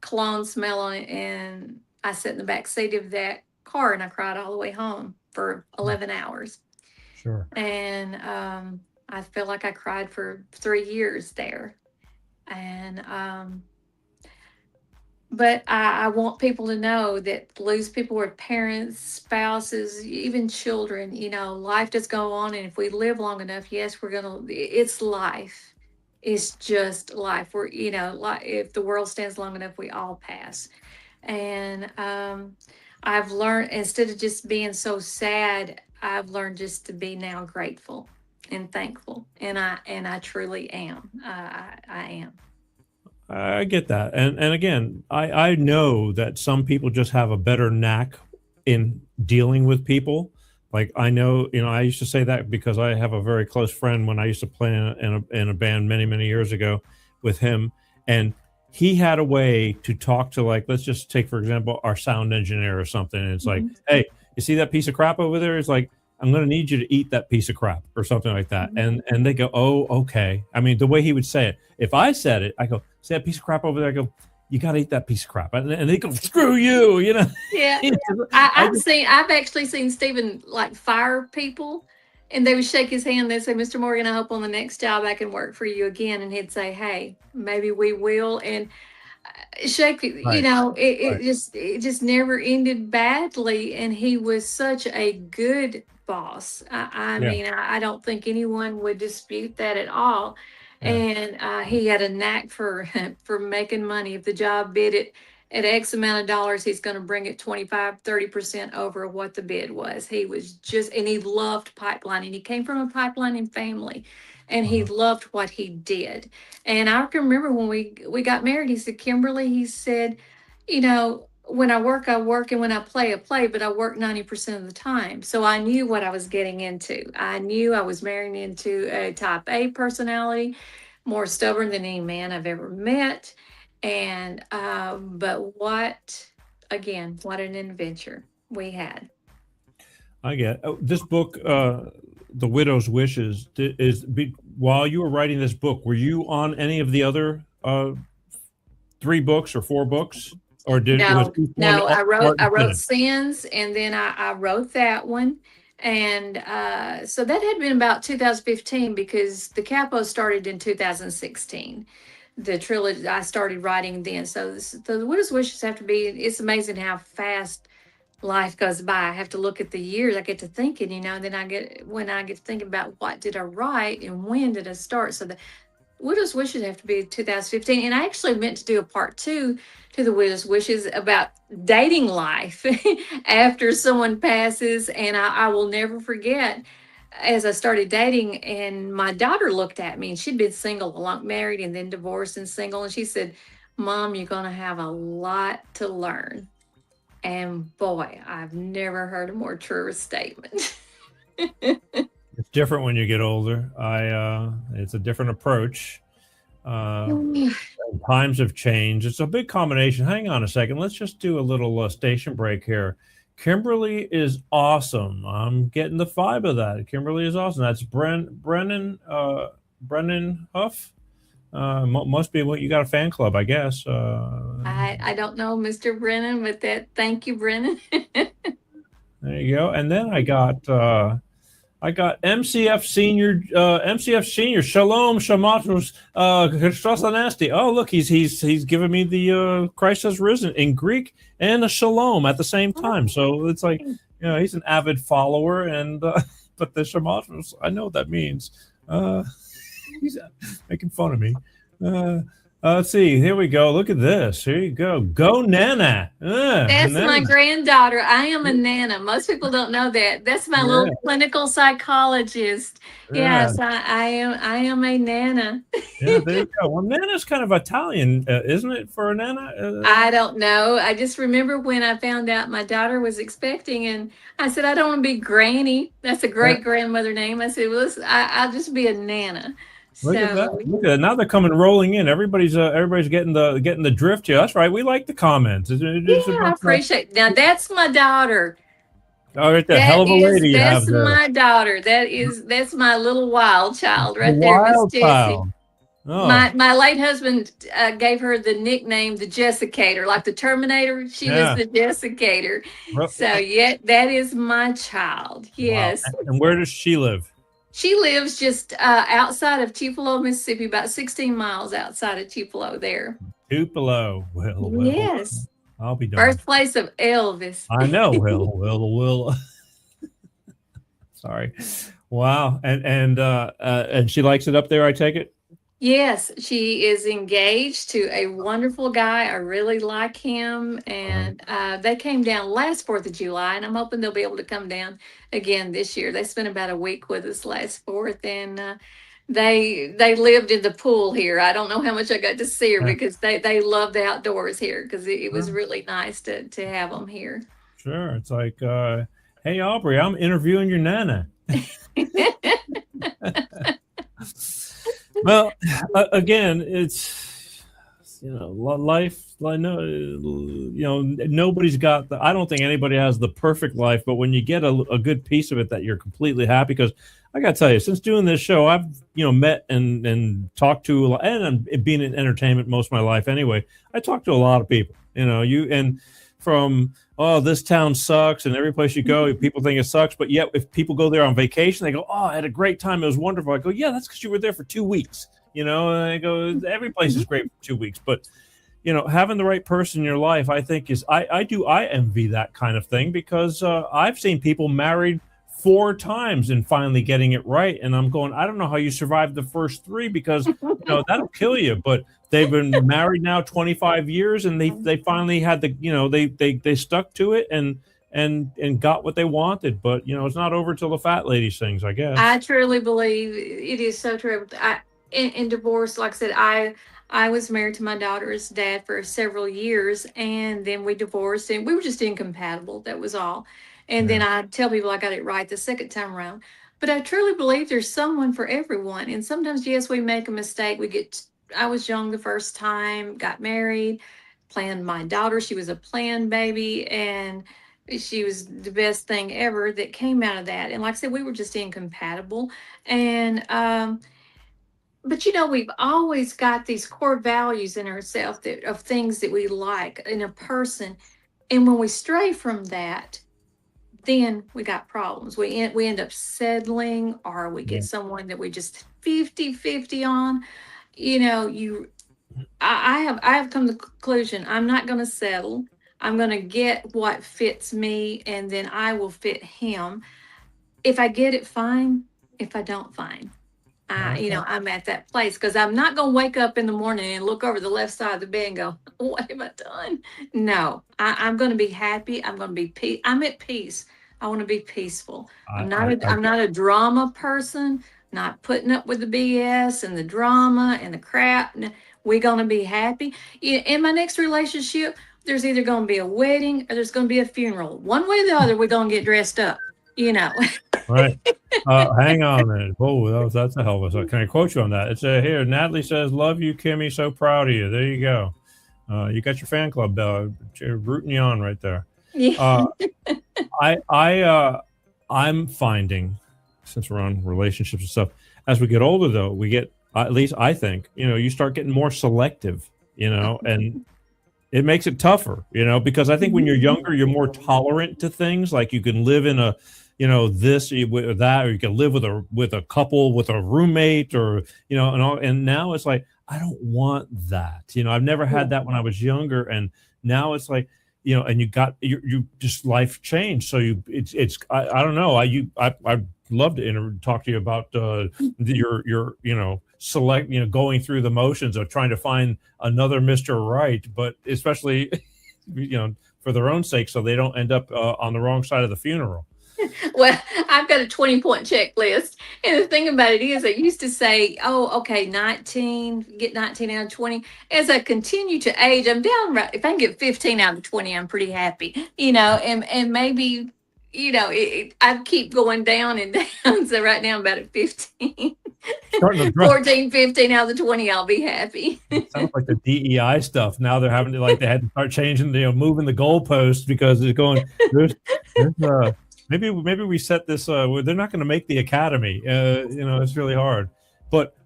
[SPEAKER 9] cologne smell on it, and I sat in the back seat of that car, and I cried all the way home for 11 hours.
[SPEAKER 1] Sure.
[SPEAKER 9] And I felt like I cried for 3 years there. And but I want people to know that lose people with parents, spouses, even children, life does go on. And if we live long enough, yes, it's life. It's just life. Like, if the world stands long enough, we all pass. And I've learned, instead of just being so sad, I've learned just to be now grateful and thankful. And I truly am. I am.
[SPEAKER 1] I get that. And again, I know that some people just have a better knack in dealing with people. Like I know, I used to say that because I have a very close friend when I used to play in a band many, many years ago with him. And he had a way to talk to, like, let's just take, for example, our sound engineer or something. And it's like,
[SPEAKER 9] Mhm.
[SPEAKER 1] hey, you see that piece of crap over there? It's like, I'm going to need you to eat that piece of crap or something like that. And they go, oh, okay. I mean, the way he would say it, if I said it, I go, see that piece of crap over there? I go, you got to eat that piece of crap. And they go, screw you,
[SPEAKER 9] Yeah. I've actually seen Stephen like fire people, and they would shake his hand. They'd say, "Mr. Morgan, I hope on the next job I can work for you again." And he'd say, "Hey, maybe we will." And shake it,
[SPEAKER 1] Right, right.
[SPEAKER 9] it just never ended badly. And he was such a good boss. I
[SPEAKER 1] Yeah,
[SPEAKER 9] mean, I don't think anyone would dispute that at all.
[SPEAKER 1] yeah.
[SPEAKER 9] And he had a knack for for making money. If the job bid it at X amount of dollars, he's going to bring it 25-30% over what the bid was. He was just, and he loved pipelining. He came from a pipelining family, and he
[SPEAKER 1] Uh-huh.
[SPEAKER 9] loved what he did. And I can remember when we got married, he said, Kimberly, he said, when I work, and when I play, but I work 90% of the time. So I knew what I was getting into. I knew I was marrying into a type A personality, more stubborn than any man I've ever met. And, but what an adventure we had.
[SPEAKER 1] I get this book, The Widow's Wishes, while you were writing this book, were you on any of the other 3 books or 4 books? Or was
[SPEAKER 9] No,
[SPEAKER 1] each one
[SPEAKER 9] no,
[SPEAKER 1] start
[SPEAKER 9] I
[SPEAKER 1] and
[SPEAKER 9] wrote
[SPEAKER 1] finish?
[SPEAKER 9] Sins, and then I wrote that one. And so that had been about 2015, because the capo started in 2016. The trilogy I started writing then. So the Widow's Wishes have to be, it's amazing how fast life goes by. I have to look at the years. I get to thinking, then when I get to thinking about what did I write and when did I start. So the Widow's Wishes have to be 2015. And I actually meant to do a part 2 to the Widow's Wishes about dating life after someone passes. And I will never forget, as I started dating, and my daughter looked at me, and she'd been single, long married, and then divorced and single. And she said, Mom, you're going to have a lot to learn. And boy, I've never heard a more truer statement.
[SPEAKER 1] It's different when you get older. It's a different approach. Times have changed. It's a big combination. Hang on a second. Let's just do a little station break here. Kimberly is awesome. I'm getting the vibe of that. Kimberly is awesome. That's Brennan Huff. Must be what you got, a fan club, I guess.
[SPEAKER 9] I don't know, Mr. Brennan, but thank you, Brennan.
[SPEAKER 1] There you go. And then I got MCF Senior Shalom Shamatus Christosanasti. Oh, look, he's giving me the Christ has risen in Greek and a Shalom at the same time. So it's like, he's an avid follower, and but the Shamatus, I know what that means. He's making fun of me. Let's see. Here we go. Look at this. Here you go. Go Nana.
[SPEAKER 9] That's
[SPEAKER 1] Nana.
[SPEAKER 9] my granddaughter. I am a Nana. Most people don't know that. That's my little clinical psychologist.
[SPEAKER 1] Yeah.
[SPEAKER 9] Yes, I am a Nana.
[SPEAKER 1] Yeah, there you go. Well, Nana's kind of Italian, isn't it, for a Nana?
[SPEAKER 9] I don't know. I just remember when I found out my daughter was expecting, and I said, I don't want to be Granny. That's a great grandmother name. I said, well, I'll just be a Nana.
[SPEAKER 1] Look at that! Look at that! Now they're coming rolling in. Everybody's getting the drift here. That's right. We like the comments.
[SPEAKER 9] I appreciate. Now that's my daughter.
[SPEAKER 1] Oh, right there. Hell of a lady you have
[SPEAKER 9] That's
[SPEAKER 1] there.
[SPEAKER 9] my daughter. That's my little wild child right
[SPEAKER 1] The
[SPEAKER 9] there, Miss
[SPEAKER 1] wild
[SPEAKER 9] Jessie.
[SPEAKER 1] child. Oh.
[SPEAKER 9] My late husband gave her the nickname the Jessicator, like the Terminator. She was the Jessicator. So that is my child. Yes.
[SPEAKER 1] Wow. And where does she live?
[SPEAKER 9] She lives just outside of Tupelo, Mississippi, about 16 miles outside of Tupelo there.
[SPEAKER 1] Tupelo. Well,
[SPEAKER 9] yes.
[SPEAKER 1] I'll be done.
[SPEAKER 9] Birthplace of Elvis.
[SPEAKER 1] I know. Well. Sorry. Wow. And she likes it up there, I take it?
[SPEAKER 9] Yes, she is engaged to a wonderful guy. I really like him.
[SPEAKER 1] Uh-huh.
[SPEAKER 9] And they came down last 4th of July, and I'm hoping they'll be able to come down again this year. They spent about a week with us last 4th, and they lived in the pool here. I don't know how much I got to see her
[SPEAKER 1] Yeah.
[SPEAKER 9] because they love the outdoors here because it was
[SPEAKER 1] Sure.
[SPEAKER 9] really nice to have them here.
[SPEAKER 1] Sure. It's like, hey, Aubrey, I'm interviewing your nana. Well, again, it's life. I know, nobody's got the. I don't think anybody has the perfect life, but when you get a good piece of it that you're completely happy, because I got to tell you, since doing this show, I've met and talked to a lot, and being in entertainment most of my life anyway. I talked to a lot of people. From this town sucks, and every place you go, people think it sucks. But yet, if people go there on vacation, they go, "Oh, I had a great time. It was wonderful." I go, "Yeah, that's because you were there for 2 weeks." And I go, "Every place is great for 2 weeks." But having the right person in your life, I think I envy that kind of thing, because I've seen people married 4 times and finally getting it right, and I'm going, I don't know how you survived the first 3, because that'll kill you. But they've been married now 25 years, and they finally had they stuck to it and got what they wanted. But it's not over till the fat lady sings, I guess.
[SPEAKER 9] I truly believe it is so true. In divorce, like I said, I was married to my daughter's dad for several years, and then we divorced, and we were just incompatible. That was all. And then I tell people I got it right the second time around. But I truly believe there's someone for everyone. And sometimes, yes, we make a mistake. I was young the first time, got married, planned my daughter. She was a planned baby, and she was the best thing ever that came out of that. And like I said, we were just incompatible. And but we've always got these core values in ourselves of things that we like in a person. And when we stray from that, then we got problems. We end up settling, or we get someone that we just 50-50 on. I have come to the conclusion, I'm not going to settle. I'm going to get what fits me, and then I will fit him. If I get it, fine. If I don't, fine. I'm at that place, because I'm not going to wake up in the morning and look over the left side of the bed and go, what have I done? No, I'm going to be happy. I'm going to be I'm at peace. I want to be peaceful. I'm not a drama person, not putting up with the BS and the drama and the crap. We're going to be happy. In my next relationship, there's either going to be a wedding or there's going to be a funeral. One way or the other, we're going to get dressed up,
[SPEAKER 1] Right. Hang on a minute. Oh, that's a hell of a. Can I quote you on that? It's here. Natalie says, "Love you, Kimmy. So proud of you." There you go. You got your fan club rooting you on right there.
[SPEAKER 9] Yeah.
[SPEAKER 1] I'm finding, since we're on relationships and stuff, as we get older, though, we get, at least I think, you start getting more selective, and it makes it tougher, because I think when you're younger, you're more tolerant to things. Like you can live in a, this or that, or you can live with a couple, with a roommate, or and now it's like, I don't want that. I've never had that when I was younger, and now it's like, and you just, life changed. So I don't know. I'd love to talk to you about your select, going through the motions of trying to find another Mr. Right, but especially, for their own sake, so they don't end up on the wrong side of the funeral.
[SPEAKER 9] Well, I've got a 20-point checklist. And the thing about it is, I used to say, oh, okay, 19, get 19 out of 20. As I continue to age, I'm down, right. If I can get 15 out of 20, I'm pretty happy, and maybe, I keep going down and down. So right now I'm about at 15. 14, 15 out of the 20, I'll be happy.
[SPEAKER 1] Sounds like the DEI stuff. Now they're having to, they had to start changing, moving the goalposts, because it's going, maybe we set this. They're not going to make the academy. It's really hard. But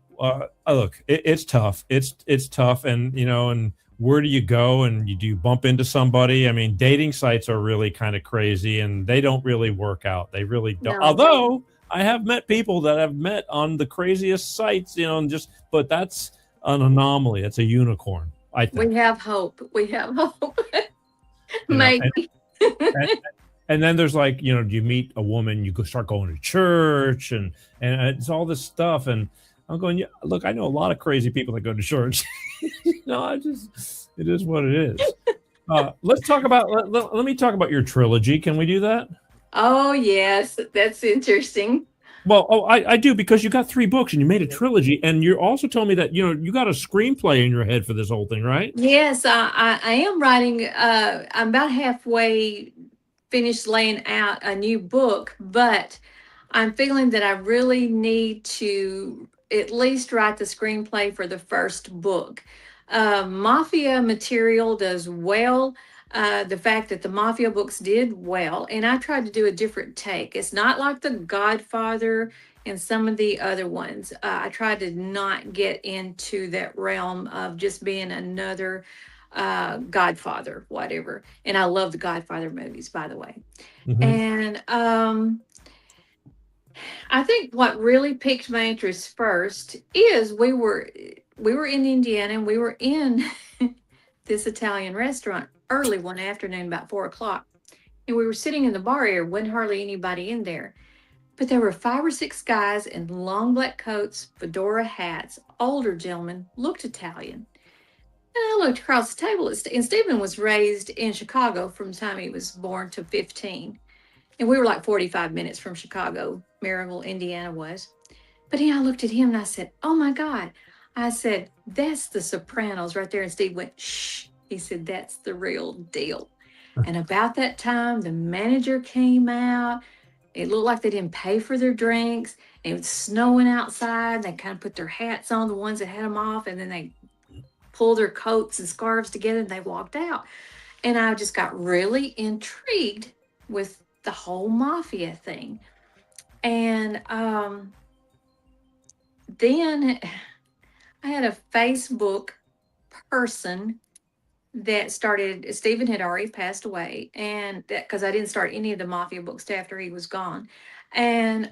[SPEAKER 1] look, it's tough. It's tough, and and where do you go, and do you bump into somebody? I mean, dating sites are really kind of crazy, and they don't really work out. They really don't. No. Although I have met people that I've met on the craziest sites, but that's an anomaly. It's a unicorn, I think.
[SPEAKER 9] We have hope. Maybe.
[SPEAKER 1] And then there's like, you meet a woman, you start going to church, and it's all this stuff. And I'm going, yeah, look, I know a lot of crazy people that go to church. No, it is what it is. Let's talk about, let me talk about your trilogy. Can we do that?
[SPEAKER 9] Oh, yes, that's interesting.
[SPEAKER 1] Well, I do, because you got 3 books and you made a trilogy, and you also told me that, you got a screenplay in your head for this whole thing, right?
[SPEAKER 9] Yes, I am writing. I'm about halfway finished laying out a new book, but I'm feeling that I really need to at least write the screenplay for the first book. Mafia material does well. The fact that the Mafia books did well, and I tried to do a different take. It's not like The Godfather and some of the other ones. I tried to not get into that realm of just being another Godfather, whatever. And I love the Godfather movies, by the way.
[SPEAKER 1] Mhm.
[SPEAKER 9] And I think what really piqued my interest first is we were in Indiana, and we were in this Italian restaurant early one afternoon, about 4 o'clock. And we were sitting in the bar area, wasn't hardly anybody in there. But there were 5 or 6 guys in long black coats, fedora hats, older gentlemen, looked Italian. And I looked across the table, and Stephen was raised in Chicago from the time he was born to 15. And we were like 45 minutes from Chicago, Maryville, Indiana was. But I looked at him and I said, oh my God. I said, that's the Sopranos right there. And Steve went, shh. He said, that's the real deal. And about that time, the manager came out. It looked like they didn't pay for their drinks. It was snowing outside. They kind of put their hats on, the ones that had them off, and then they pulled their coats and scarves together and they walked out. And I just got really intrigued with the whole mafia thing. And then I had a Facebook person that started. Stephen had already passed away, and that because I didn't start any of the mafia books till after he was gone, and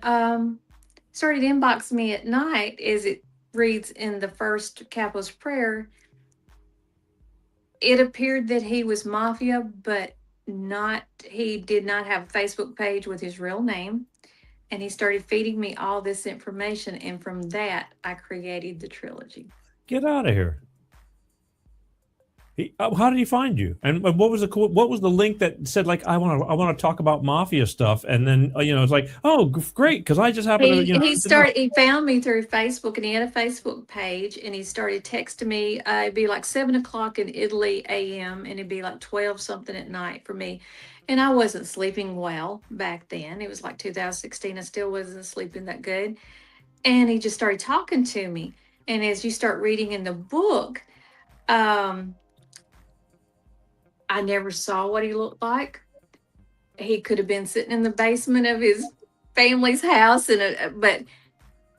[SPEAKER 9] started inboxing me at night, as it reads in the first Capo's prayer. It appeared that he was mafia, but he did not have a Facebook page with his real name. And he started feeding me all this information, and from that I created the trilogy.
[SPEAKER 1] Get out of here. How did he find you? And what was the link that said, like, I want to talk about mafia stuff? And then it's like, oh, great, because I just happened to
[SPEAKER 9] He found me through Facebook, and he had a Facebook page, and he started texting me. It'd be like 7 o'clock in Italy a.m. and it'd be like 12 something at night for me. And I wasn't sleeping well back then. It was like 2016. I still wasn't sleeping that good. And he just started talking to me. And as you start reading in the book, I never saw what he looked like. He could have been sitting in the basement of his family's house, but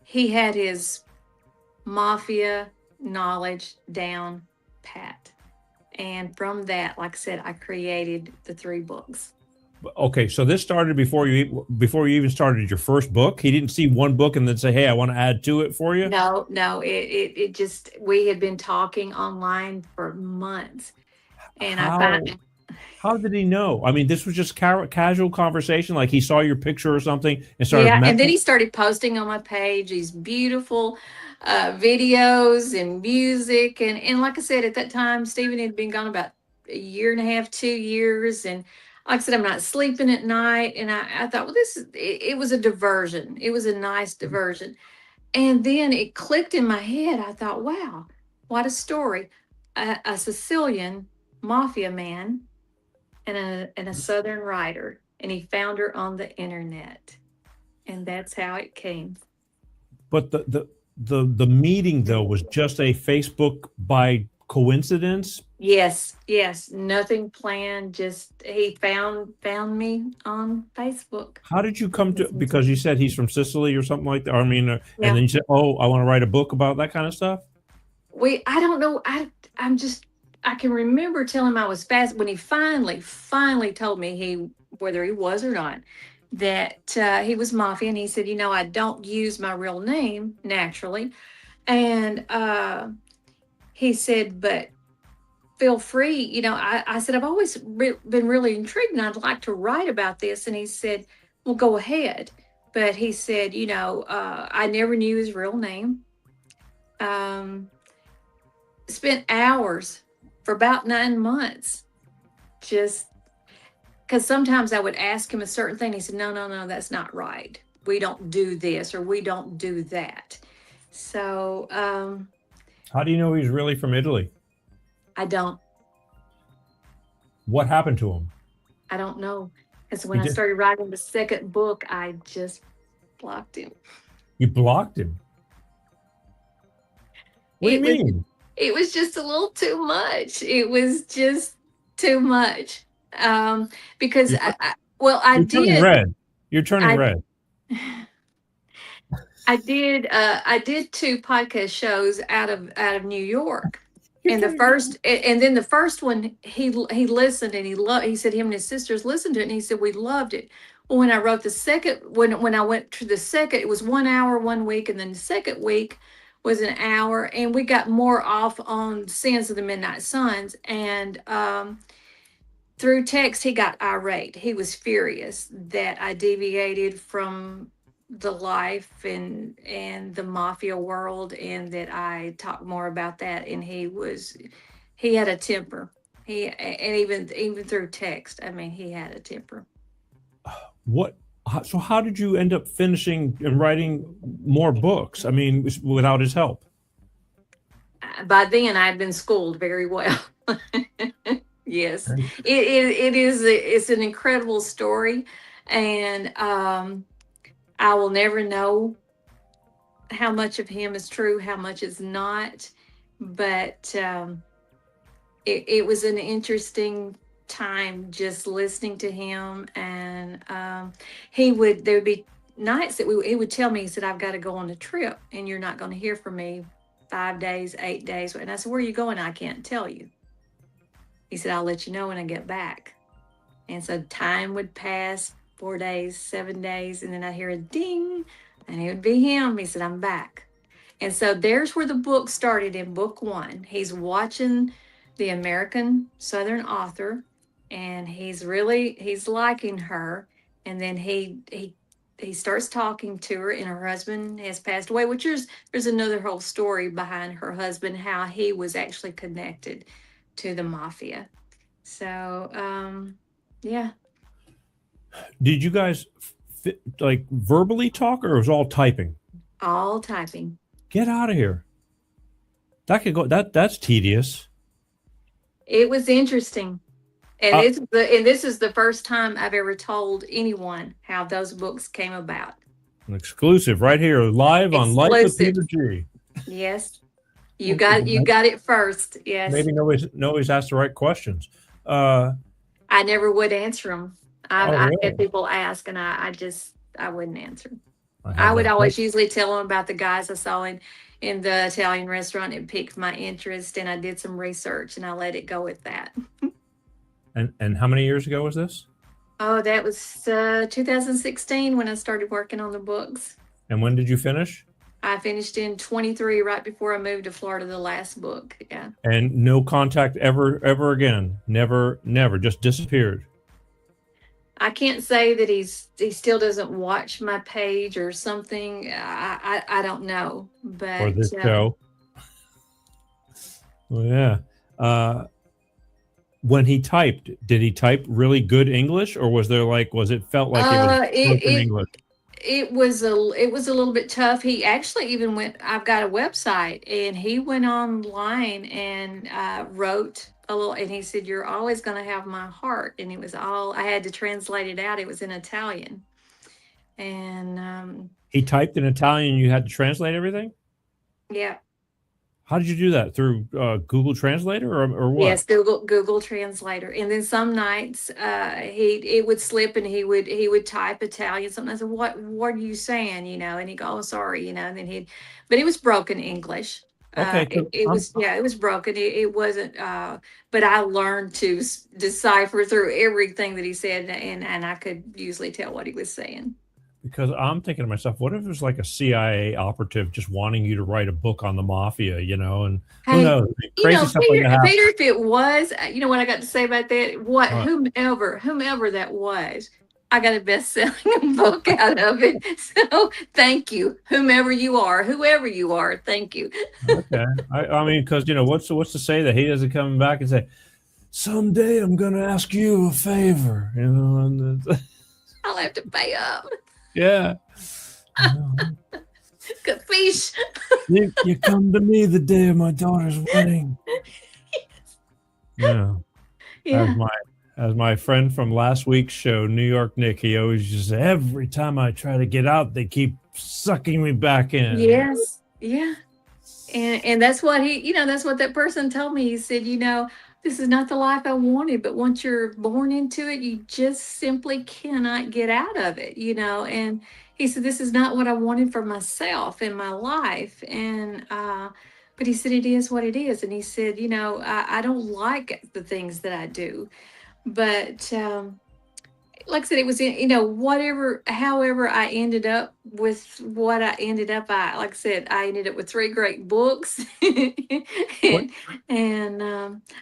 [SPEAKER 9] he had his mafia knowledge down pat. And from that, like I said, I created the 3 books.
[SPEAKER 1] Okay, so this started before you even started your first book. He didn't see one book and then say, "Hey, I want to add to it for you."
[SPEAKER 9] No, it just, we had been talking online for months. And
[SPEAKER 1] how did he know? I mean, this was just casual conversation. Like he saw your picture or something and started.
[SPEAKER 9] Yeah, and then he started posting on my page these beautiful videos and music. And like I said, at that time, Stephen had been gone about a year and a half, 2 years. And like I said, I'm not sleeping at night. And I thought, well, it was a diversion. It was a nice diversion. And then it clicked in my head. I thought, wow, what a story. A Sicilian mafia man and a Southern writer, and he found her on the internet, and that's how it came.
[SPEAKER 1] But the meeting though was just a Facebook by coincidence.
[SPEAKER 9] Yes, nothing planned. Just he found me on Facebook.
[SPEAKER 1] How did you come to? Because you said he's from Sicily or something like that. I mean, and then you said, "Oh, I want to write a book about that kind of stuff."
[SPEAKER 9] I don't know. I can remember telling him I was fast when he finally told me whether he was or not, that he was mafia. And he said, I don't use my real name naturally. And he said, but feel free. I said, I've always been really intrigued and I'd like to write about this. And he said, well, go ahead. But he said, I never knew his real name. spent hours for about 9 months, just because sometimes I would ask him a certain thing. He said, no, no, no, that's not right. We don't do this or we don't do that. So
[SPEAKER 1] How do you know he's really from Italy?
[SPEAKER 9] I don't.
[SPEAKER 1] What happened to him?
[SPEAKER 9] I don't know. Because when
[SPEAKER 1] You
[SPEAKER 9] I
[SPEAKER 1] did-
[SPEAKER 9] started writing the second book, I just blocked him.
[SPEAKER 1] You blocked him. What do you mean?
[SPEAKER 9] It was just a little too much. It was just too much. Because
[SPEAKER 1] You're
[SPEAKER 9] I
[SPEAKER 1] turning
[SPEAKER 9] did.
[SPEAKER 1] red. You're turning
[SPEAKER 9] I-
[SPEAKER 1] red.
[SPEAKER 9] I did 2 podcast shows out of New York. And then the first one, he listened and he said him and his sisters listened to it and he said we loved it. Well, when I wrote the second, when I went to the second, it was 1 hour 1 week, and then the second week was an hour, and we got more off on Sins of the Midnight Suns. And through text, he got irate. He was furious that I deviated from the life and the mafia world, and that I talked more about that. And he had a temper. And even through text, I mean, he had a temper.
[SPEAKER 1] So how did you end up finishing and writing more books? I mean, without his help.
[SPEAKER 9] By then, I'd been schooled very well. Yes, it's an incredible story, and I will never know how much of him is true, how much is not, but it was an interesting time just listening to him. And there'd be nights that he would tell me, he said, I've got to go on a trip and you're not going to hear from me 5 days, 8 days. And I said, where are you going? I can't tell you. He said, I'll let you know when I get back. And so time would pass, 4 days, 7 days, and then I'd hear a ding, and it would be him. He said, I'm back. And so there's where the book started in book 1. He's watching the American Southern author, and he's liking her. And then he starts talking to her, and her husband has passed away, which there's another whole story behind her husband, how he was actually connected to the mafia. So, yeah.
[SPEAKER 1] Did you guys like verbally talk, or it was all typing?
[SPEAKER 9] All typing.
[SPEAKER 1] Get out of here. That could go. That's tedious.
[SPEAKER 9] It was interesting. And this is the first time I've ever told anyone how those books came about.
[SPEAKER 1] An exclusive right here, live on Life with Peter
[SPEAKER 9] Exclusive.
[SPEAKER 1] G.
[SPEAKER 9] Yes. You got it first. Yes.
[SPEAKER 1] Maybe nobody's asked the right questions.
[SPEAKER 9] I never would answer them. I
[SPEAKER 1] really?
[SPEAKER 9] had people ask, and I wouldn't answer.
[SPEAKER 1] have
[SPEAKER 9] I would
[SPEAKER 1] that
[SPEAKER 9] always
[SPEAKER 1] question.
[SPEAKER 9] usually tell them about the guys I saw in the Italian restaurant. It piqued my interest, and I did some research, and I let it go with that.
[SPEAKER 1] And how many years ago was this?
[SPEAKER 9] Oh, that was 2016 when I started working on the books.
[SPEAKER 1] And when did you finish?
[SPEAKER 9] I finished in 23, right before I moved to Florida, the last book. Yeah.
[SPEAKER 1] And no contact ever again. Never, just disappeared.
[SPEAKER 9] I can't say that he still doesn't watch my page or something. I don't know, but
[SPEAKER 1] For this show. Well, yeah. When he typed, did he type really good English, or was it felt like it was broken English?
[SPEAKER 9] It was a little bit tough. He actually even I've got a website, and he went online and wrote a little, and he said, you're always going to have my heart. And it was I had to translate it out. It was in Italian. And
[SPEAKER 1] he typed in Italian, you had to translate everything?
[SPEAKER 9] Yeah.
[SPEAKER 1] How did you do that? Through Google Translator or what?
[SPEAKER 9] Yes, Google Translator. And then some nights it would slip, and he would type Italian something. I said, what are you saying? And he'd go, oh, sorry, and then but it was broken English.
[SPEAKER 1] Okay.
[SPEAKER 9] It was broken. It wasn't, but I learned to decipher through everything that he said, and I could usually tell what he was saying.
[SPEAKER 1] Because I'm thinking to myself, what if it was like a CIA operative just wanting you to write a book on the mafia, and who knows? Crazy stuff like that.
[SPEAKER 9] Peter, if it was, you know what I got to say about that? Whomever that was, I got a best-selling book out of it. So thank you, whoever you are, thank you.
[SPEAKER 1] Okay. I mean, because what's to say that he doesn't come back and say, someday I'm gonna ask you a favor, and
[SPEAKER 9] I'll have to pay up.
[SPEAKER 1] yeah.
[SPEAKER 9] Capiche?
[SPEAKER 1] You come to me the day of my daughter's wedding. Yeah.
[SPEAKER 9] Yeah.
[SPEAKER 1] As my friend from last week's show, New York Nick, he always just say, every time I try to get out, they keep sucking me back in.
[SPEAKER 9] Yes. Yeah. And that's what that's what that person told me. He said, this is not the life I wanted, but once you're born into it, you just simply cannot get out of it, and he said, this is not what I wanted for myself in my life. And but he said, it is what it is. And he said, I don't like the things that I do, but like I said, it was however I ended up with what I ended up. Like I said, I ended up with 3 great books,
[SPEAKER 1] What-
[SPEAKER 9] and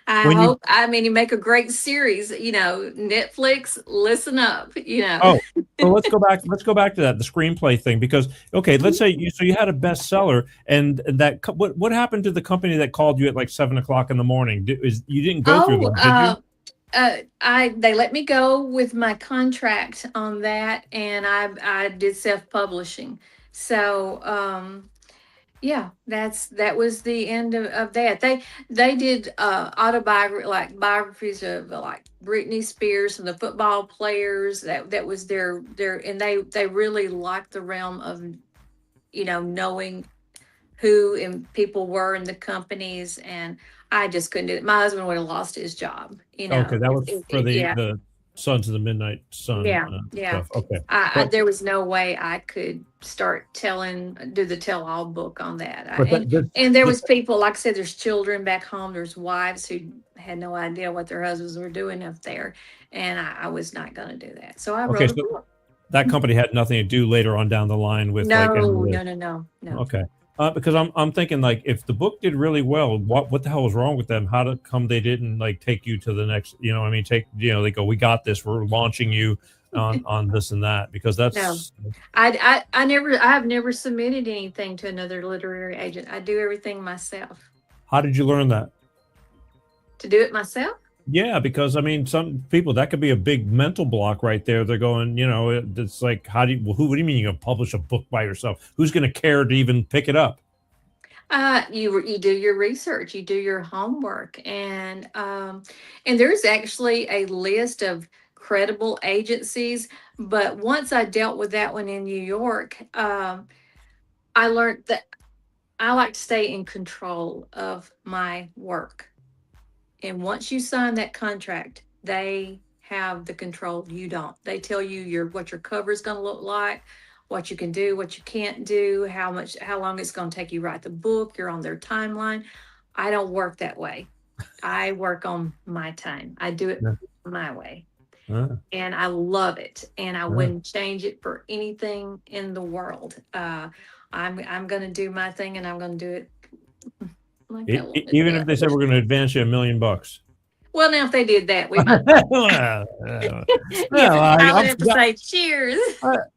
[SPEAKER 9] I
[SPEAKER 1] When you
[SPEAKER 9] hope. I mean, you make a great series. Netflix, listen up.
[SPEAKER 1] Oh, so let's go back. Let's go back to that, the screenplay thing, because okay, let's say you had a bestseller, and what happened to the company that called you at like 7 o'clock in the morning? You didn't go through them, did you?
[SPEAKER 9] They let me go with my contract on that, and I did self-publishing. So yeah, that was the end of that. They did autobiography, like biographies of like Britney Spears and the football players. That was their and they really liked the realm of knowing who and people were in the companies, and I just couldn't do it. My husband would have lost his job.
[SPEAKER 1] Okay, that was for
[SPEAKER 9] Yeah.
[SPEAKER 1] the Sons of the Midnight Sun
[SPEAKER 9] Yeah,
[SPEAKER 1] stuff. Okay,
[SPEAKER 9] there was no way I could do the tell-all book on that.
[SPEAKER 1] but
[SPEAKER 9] And there was people, like I said, there's children back home, there's wives who had no idea what their husbands were doing up there, and I was not going to do that. So I wrote a book.
[SPEAKER 1] That company had nothing to do later on down the line with like
[SPEAKER 9] No.
[SPEAKER 1] Okay. Because I'm thinking, like, if the book did really well, what the hell was wrong with them? How come they didn't like take you to the next? They go, we got this. We're launching you on this and that, because that's
[SPEAKER 9] No. I have never submitted anything to another literary agent. I do everything myself.
[SPEAKER 1] How did you learn that?
[SPEAKER 9] To do it myself?
[SPEAKER 1] Yeah, because I mean, some people, that could be a big mental block right there. They're going, it's like, what do you mean you're gonna publish a book by yourself? Who's gonna care to even pick it up?
[SPEAKER 9] You do your research, you do your homework, and there's actually a list of credible agencies. But once I dealt with that one in New York, I learned that I like to stay in control of my work. And once you sign that contract, they have the control. You don't. They tell you what your cover is going to look like, what you can do, what you can't do, how long it's going to take you to write the book. You're on their timeline. I don't work that way. I work on my time. I do it my way. And I love it. And I wouldn't change it for anything in the world. I'm going to do my thing, and I'm going to do it.
[SPEAKER 1] Even if they said we're going to advance you $1 million.
[SPEAKER 9] Well, now if they did that, we might. I would have to say cheers.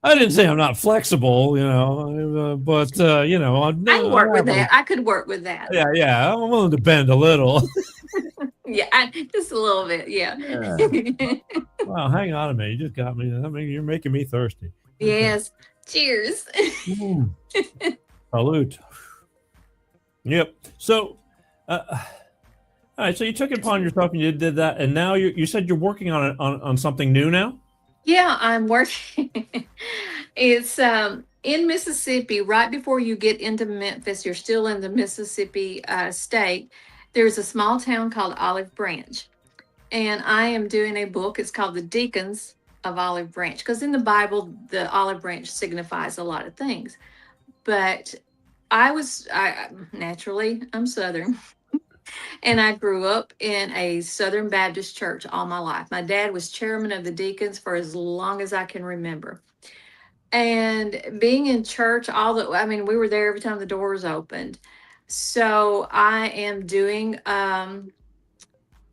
[SPEAKER 1] I didn't say I'm not flexible, but
[SPEAKER 9] I can work with that. I could work with that.
[SPEAKER 1] Yeah, I'm willing to bend a little.
[SPEAKER 9] Yeah, just a little bit. Yeah.
[SPEAKER 1] Well, hang on a minute. You just got me. I mean, you're making me thirsty.
[SPEAKER 9] Yes. Cheers.
[SPEAKER 1] Salute. Yep. So, all right. So you took it upon yourself and you did that, and now you said you're working on something new now.
[SPEAKER 9] Yeah, I'm working. It's in Mississippi. Right before you get into Memphis, you're still in the Mississippi state. There's a small town called Olive Branch, and I am doing a book. It's called The Deacons of Olive Branch, because in the Bible, the olive branch signifies a lot of things, but naturally, I'm Southern, and I grew up in a Southern Baptist church all my life. My dad was chairman of the deacons for as long as I can remember. And being in church, we were there every time the doors opened. So I am doing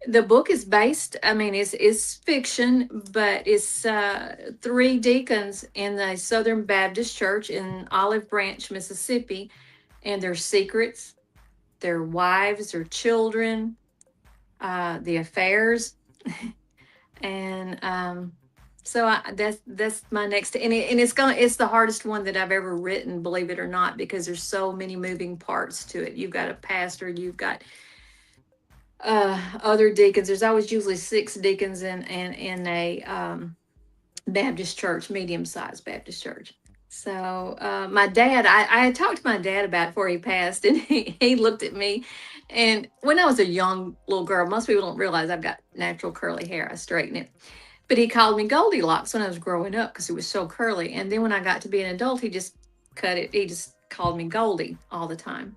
[SPEAKER 9] The book is based, I mean, it's fiction, but it's three deacons in the Southern Baptist Church in Olive Branch, Mississippi, and their secrets, their wives, their children, the affairs, and so that's my next, and it's the hardest one that I've ever written, believe it or not, because there's so many moving parts to it. You've got a pastor, you've got other deacons. There's always usually 6 deacons in a Baptist church, medium-sized Baptist church. So my dad, I had talked to my dad about it before he passed, and he looked at me. And when I was a young little girl, most people don't realize I've got natural curly hair. I straighten it. But he called me Goldilocks when I was growing up because it was so curly. And then when I got to be an adult, he just cut it. He just called me Goldie all the time.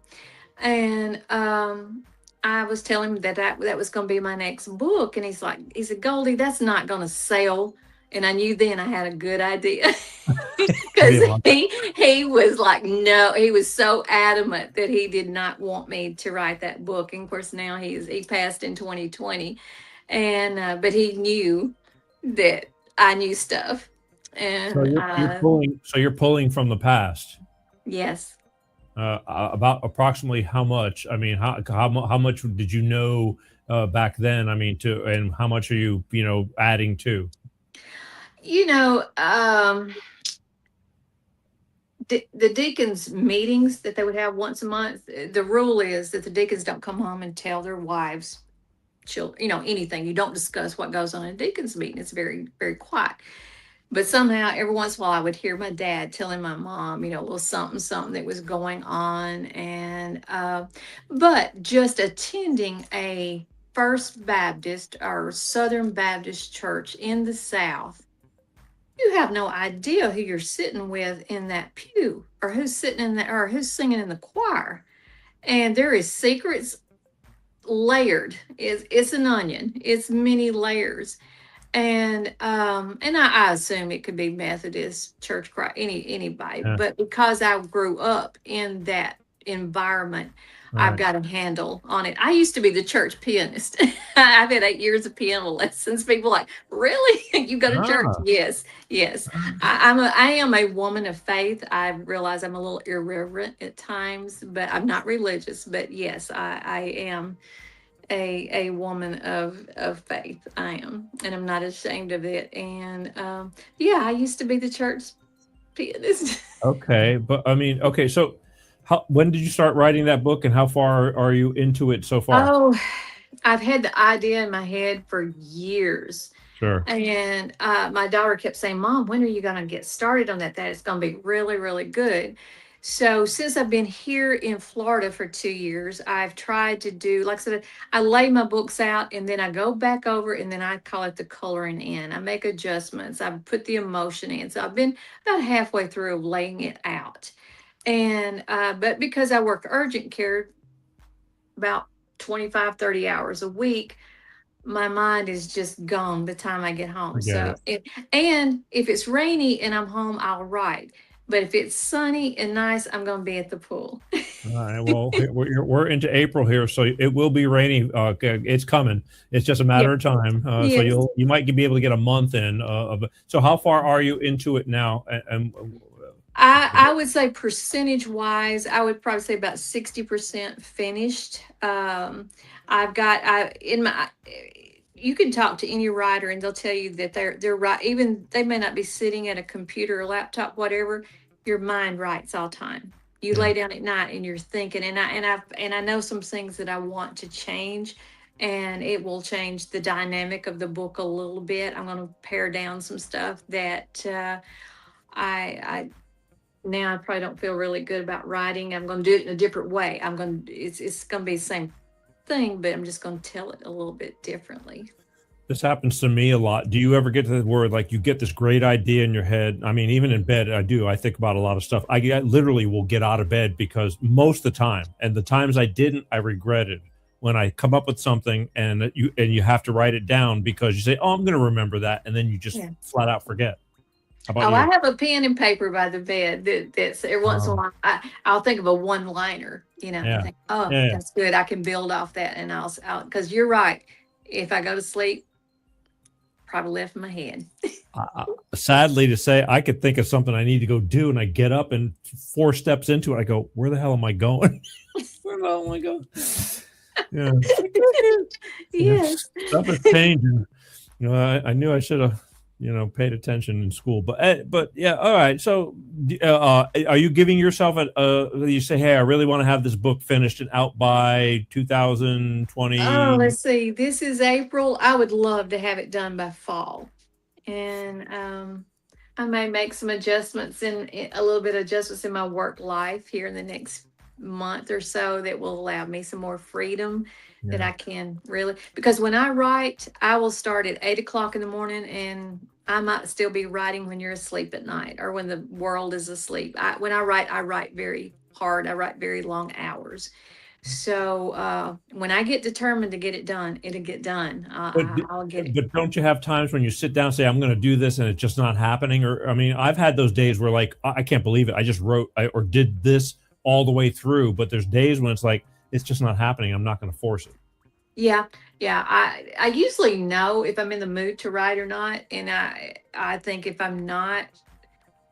[SPEAKER 9] And I was telling him that was going to be my next book. And he said, Goldie, that's not going to sell. And I knew then I had a good idea because he was like, no, he was so adamant that he did not want me to write that book. And of course, now he passed in 2020, and but he knew that I knew stuff. And
[SPEAKER 1] so you're pulling from the past.
[SPEAKER 9] Yes.
[SPEAKER 1] About approximately how much? I mean, how much did you know back then? I mean, and how much are you adding to?
[SPEAKER 9] The deacons' meetings that they would have once a month, the rule is that the deacons don't come home and tell their wives, children, anything. You don't discuss what goes on in a deacons' meeting. It's very, very quiet. But somehow, every once in a while, I would hear my dad telling my mom, a little something that was going on. And but just attending a First Baptist or Southern Baptist church in the South, you have no idea who you're sitting with in that pew, or who's sitting in or who's singing in the choir. And there is secrets layered. It's an onion. It's many layers. And I assume it could be Methodist, Church, anybody.
[SPEAKER 1] Yeah.
[SPEAKER 9] But because I grew up in that environment, I've got a handle on it. I used to be the church pianist. I've had 8 years of piano lessons. People are like, really? You go to church? Yes. I am a woman of faith. I realize I'm a little irreverent at times, but I'm not religious. But yes, I am a woman of faith. I am, and I'm not ashamed of it. And I used to be the church pianist.
[SPEAKER 1] Okay, but I mean, okay, so when did you start writing that book, and how far are you into it so far?
[SPEAKER 9] Oh, I've had the idea in my head for years.
[SPEAKER 1] Sure.
[SPEAKER 9] And my daughter kept saying, Mom, when are you going to get started on that? That it's going to be really, really good. So since I've been here in Florida for 2 years, I've tried to do, like I said, I lay my books out and then I go back over and then I call it the coloring in. I make adjustments. I put the emotion in. So I've been about halfway through laying it out. And, but because I work urgent care about 25, 30 hours a week, my mind is just gone by the time I get home. So, and if it's rainy and I'm home, I'll write. But if it's sunny and nice, I'm going to be at the pool.
[SPEAKER 1] All right. Well, we're into April here, so it will be rainy. It's coming. It's just a matter of time. So you might be able to get a month in. So how far are you into it now?
[SPEAKER 9] I would say percentage wise, I would probably say about 60% finished. You can talk to any writer and they'll tell you that they're right. Even they may not be sitting at a computer or laptop, whatever, your mind writes all the time. You lay down at night and you're thinking, and I know some things that I want to change, and it will change the dynamic of the book a little bit. I'm going to pare down some stuff that I probably don't feel really good about writing. I'm going to do it in a different way. It's going to be the same thing, but I'm just going to tell it a little bit differently.
[SPEAKER 1] This happens to me a lot. Do you ever get to the word, like, you get this great idea in your head? I mean, even in bed, I do. I think about a lot of stuff. I literally will get out of bed because most of the time, and the times I didn't, I regretted when I come up with something and you have to write it down because you say, oh, I'm going to remember that. And then you just flat out forget. How about you?
[SPEAKER 9] I have a pen and paper by the bed that's every once in a while I'll think of a one-liner, think, that's good. I can build off that, and I'll because you're right. if I go to sleep, probably left in my head.
[SPEAKER 1] Sadly to say, I could think of something I need to go do, and I get up and 4 steps into it, I go, "Where the hell am I going? Where the hell am I going?" Yeah,
[SPEAKER 9] Yes.
[SPEAKER 1] stuff is changing. I knew I should have, paid attention in school, but yeah, all right. So, are you giving yourself you say, "Hey, I really want to have this book finished and out by 2020"?
[SPEAKER 9] Oh, let's see. This is April. I would love to have it done by fall. And I may make some adjustments a little bit of adjustments in my work life here in the next month or so that will allow me some more freedom that I can really, because when I write, I will start at 8 o'clock in the morning and I might still be writing when you're asleep at night or when the world is asleep. When I write very hard. I write very long hours. So when I get determined to get it done, it'll get done. I'll get it.
[SPEAKER 1] But don't you have times when you sit down and say, "I'm going to do this," and it's just not happening? Or, I mean, I've had those days where, like, I can't believe it. I just wrote or did this all the way through, but there's days when it's like, it's just not happening. I'm not going to force it.
[SPEAKER 9] Yeah, yeah. I usually know if I'm in the mood to write or not, and I think if I'm not,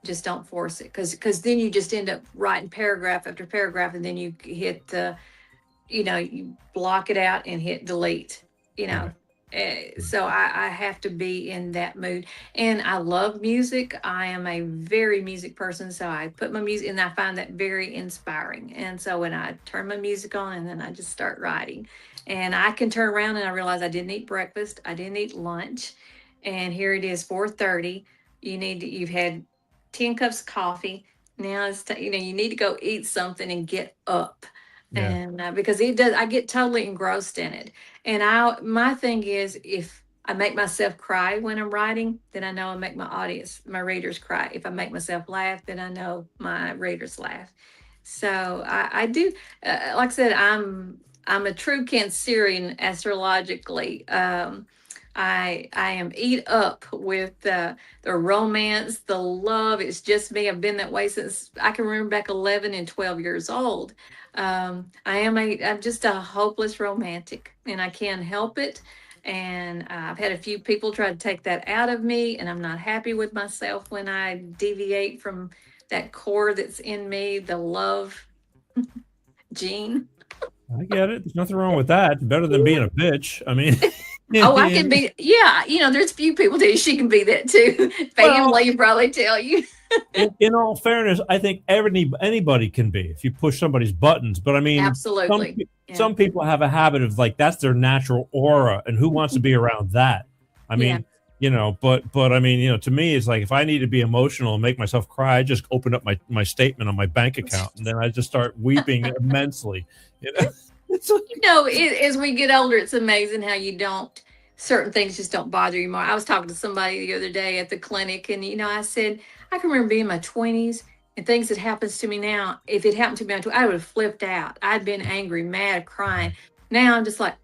[SPEAKER 9] just don't force it, because then you just end up writing paragraph after paragraph, and then you hit you block it out and hit delete. So I have to be in that mood, and I love music. I am a very music person, so I put my music, and I find that very inspiring. And so when I turn my music on, and then I just start writing, and I can turn around and I realize I didn't eat breakfast, I didn't eat lunch, and here it is 4:30. You've had 10 cups of coffee. Now you need to go eat something and get up.
[SPEAKER 1] Yeah.
[SPEAKER 9] And because I get totally engrossed in it. And my thing is, if I make myself cry when I'm writing, then I know I make my readers cry. If I make myself laugh, then I know my readers laugh. So I do, like I said, I'm a true Cancerian astrologically. I am eat up with the romance, the love. It's just me. I've been that way since I can remember back 11 and 12 years old. I'm just a hopeless romantic, and I can't help it. And I've had a few people try to take that out of me, and I'm not happy with myself when I deviate from that core that's in me, the love gene.
[SPEAKER 1] I get it. There's nothing wrong with that. It's better than being a bitch. I mean,
[SPEAKER 9] Oh, I can be, yeah. There's a few people too. She can be that too. Family probably tell you.
[SPEAKER 1] in all fairness, I think anybody can be if you push somebody's buttons. But I mean,
[SPEAKER 9] absolutely,
[SPEAKER 1] some people have a habit of, like, that's their natural aura, and who wants to be around that? I mean, but I mean, to me, it's like, if I need to be emotional and make myself cry, I just open up my statement on my bank account, and then I just start weeping immensely.
[SPEAKER 9] As we get older, it's amazing how certain things just don't bother you more. I was talking to somebody the other day at the clinic, and I said, I can remember being in my 20s and things that happens to me now. If it happened to me, I would have flipped out. I'd been angry, mad, crying. Now I'm just like,